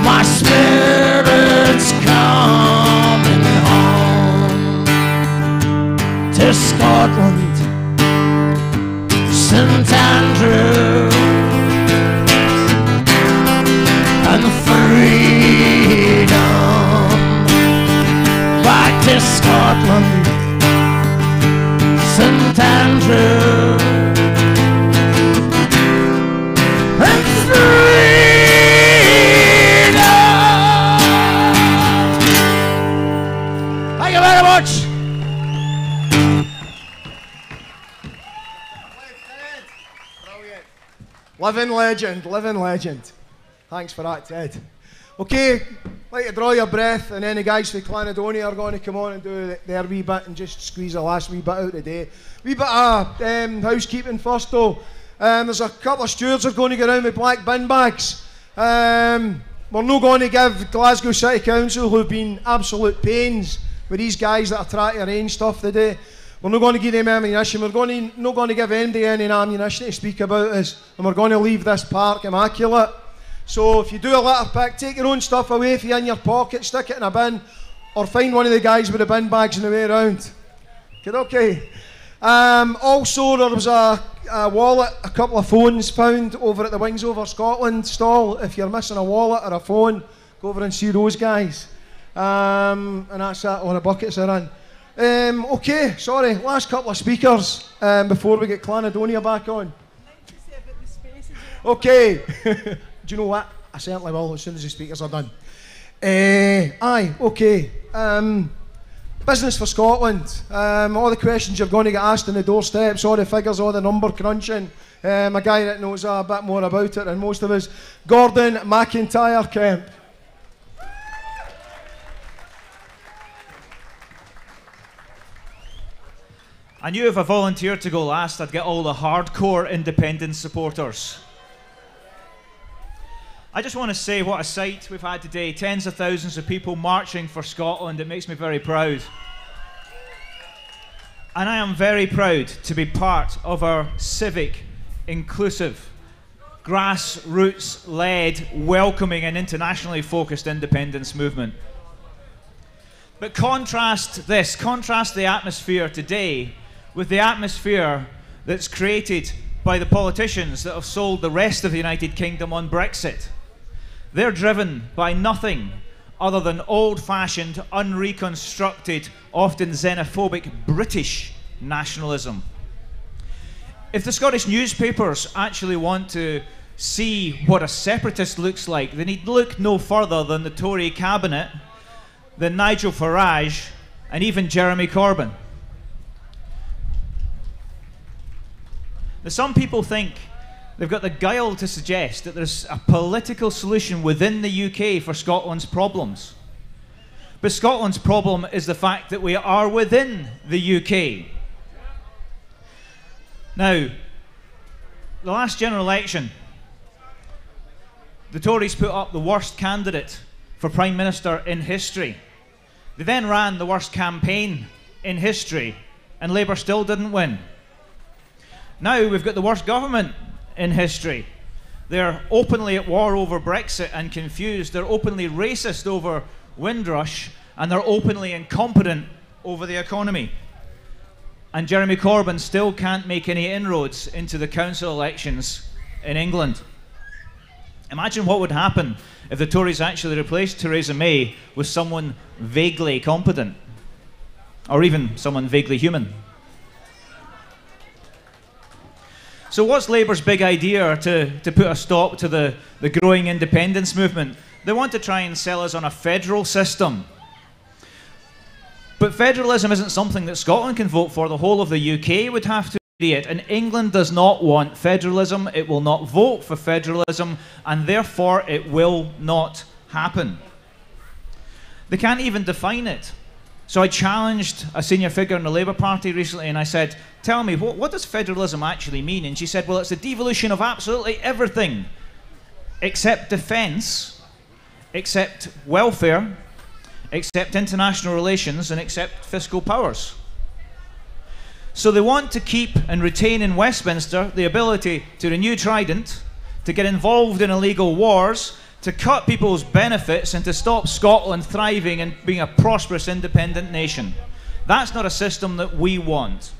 my spirit's coming home, to Scotland, St. Andrew, and freedom. Back to Scotland, St. Andrew, and freedom. Thank you very much. Living legend, living legend. Thanks for that, Ted. Okay, like to draw your breath, and then the guys from Catalonia are going to come on and do their wee bit and just squeeze the last wee bit out today. Wee bit of housekeeping first though. There's a couple of stewards that are going to go around with black bin bags. We're not going to give Glasgow City Council, who've been absolute pains with these guys that are trying to arrange stuff today. We're not going to give them ammunition. We're not going to give anybody any ammunition to speak about us, and we're going to leave this park immaculate. So if you do a litter pick, take your own stuff away if you're in your pocket, stick it in a bin, or find one of the guys with the bin bags on the way around. Okay. Also, there was a wallet, a couple of phones found over at the Wings Over Scotland stall. If you're missing a wallet or a phone, go over and see those guys. And that's that, or the buckets are in. Okay, sorry, last couple of speakers before we get Catalonia back on. Okay, do you know what? I certainly will as soon as the speakers are done. Okay. Business for Scotland. All the questions you're going to get asked on the doorsteps, all the figures, all the number crunching. A guy that knows a bit more about it than most of us, Gordon McIntyre Kemp. I knew if I volunteered to go last, I'd get all the hardcore independent supporters. I just want to say what a sight we've had today. Tens of thousands of people marching for Scotland. It makes me very proud. And I am very proud to be part of our civic, inclusive, grassroots-led, welcoming and internationally focused independence movement. But contrast this, contrast the atmosphere today with the atmosphere that's created by the politicians that have sold the rest of the United Kingdom on Brexit. They're driven by nothing other than old-fashioned, unreconstructed, often xenophobic British nationalism. If the Scottish newspapers actually want to see what a separatist looks like, they need look no further than the Tory cabinet, than Nigel Farage, and even Jeremy Corbyn. Now, some people think they've got the guile to suggest that there's a political solution within the UK for Scotland's problems. But Scotland's problem is the fact that we are within the UK. Now, the last general election, the Tories put up the worst candidate for Prime Minister in history. They then ran the worst campaign in history, and Labour still didn't win. Now we've got the worst government in history. They're openly at war over Brexit and confused. They're openly racist over Windrush, and they're openly incompetent over the economy. And Jeremy Corbyn still can't make any inroads into the council elections in England. Imagine what would happen if the Tories actually replaced Theresa May with someone vaguely competent, or even someone vaguely human. So what's Labour's big idea to put a stop to the growing independence movement? They want to try and sell us on a federal system. But federalism isn't something that Scotland can vote for. The whole of the UK would have to agree it. And England does not want federalism. It will not vote for federalism, and therefore it will not happen. They can't even define it. So I challenged a senior figure in the Labour Party recently, and I said, tell me, what does federalism actually mean? And she said, well, it's a devolution of absolutely everything, except defence, except welfare, except international relations, and except fiscal powers. So they want to keep and retain in Westminster the ability to renew Trident, to get involved in illegal wars, to cut people's benefits, and to stop Scotland thriving and being a prosperous independent nation. That's not a system that we want.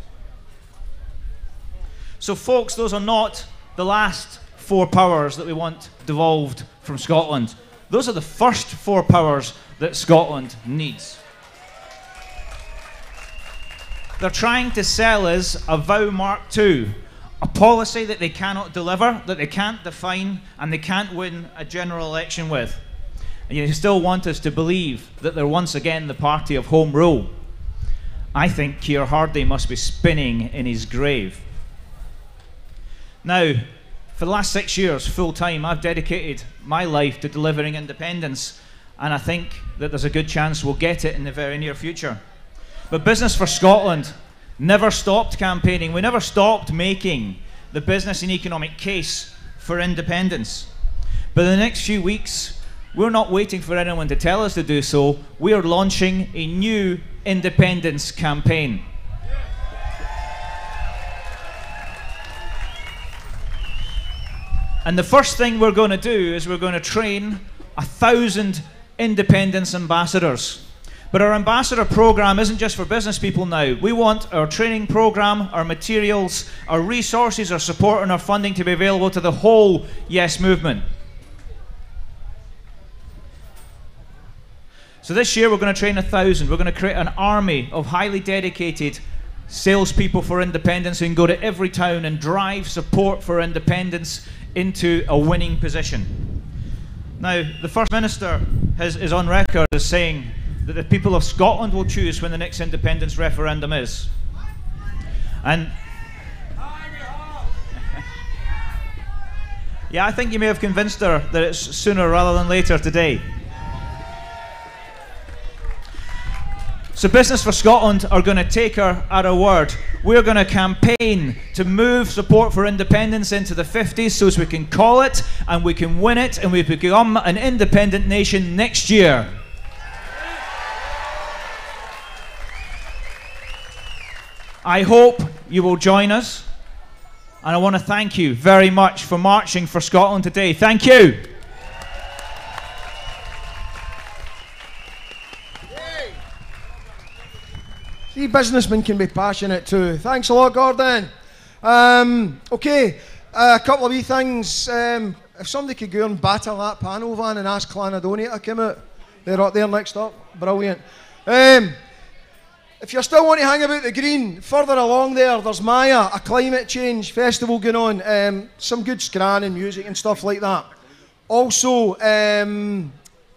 So folks, those are not the last four powers that we want devolved from Scotland. Those are the first four powers that Scotland needs. They're trying to sell us a vow Mark II, a policy that they cannot deliver, that they can't define, and they can't win a general election with. And you still want us to believe that they're once again the party of Home Rule. I think Keir Hardie must be spinning in his grave. Now, for the last 6 years, full-time, I've dedicated my life to delivering independence, and I think that there's a good chance we'll get it in the very near future. But Business for Scotland never stopped campaigning. We never stopped making the business and economic case for independence. But in the next few weeks, we're not waiting for anyone to tell us to do so. We are launching a new independence campaign. And the first thing we're going to do is we're going to train 1,000 independence ambassadors. But our ambassador program isn't just for business people now. We want our training program, our materials, our resources, our support and our funding to be available to the whole Yes movement. So this year we're going to train 1,000. We're going to create an army of highly dedicated salespeople for independence who can go to every town and drive support for independence into a winning position. Now, the First Minister is on record as saying that the people of Scotland will choose when the next independence referendum is. And yeah, I think you may have convinced her that it's sooner rather than later today. So Business for Scotland are going to take her at her word. We're going to campaign to move support for independence into the 50s so as we can call it and we can win it and we become an independent nation next year. I hope you will join us. And I want to thank you very much for marching for Scotland today. Thank you. See, businessmen can be passionate too. Thanks a lot, Gordon. Okay, a couple of wee things. If somebody could go and batter that panel van and ask Clanadonia to come out. They're up there next up. Brilliant. If you still want to hang about the Green, further along there's Maya, a climate change festival going on. Some good scran and music and stuff like that. Also,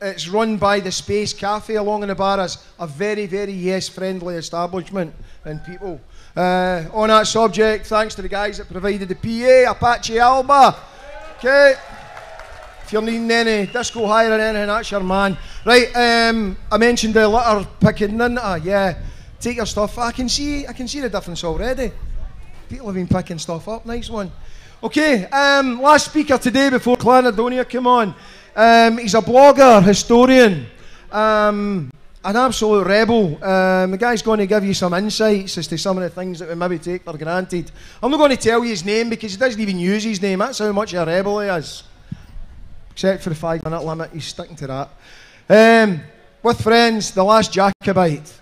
it's run by the Space Cafe along in the Barras, a very, very yes-friendly establishment and people. On that subject, thanks to the guys that provided the PA, Apache Alba. Okay. If you're needing any disco hire or anything, that's your man. Right, I mentioned the litter picking, didn't I? Yeah. Take your stuff. I can see the difference already. People have been picking stuff up. Nice one. Okay, last speaker today before Clanadonia come on. He's a blogger, historian, an absolute rebel. The guy's going to give you some insights as to some of the things that we maybe take for granted. I'm not going to tell you his name because he doesn't even use his name. That's how much of a rebel he is. Except for the 5-minute limit, he's sticking to that. With friends, The Last Jacobite.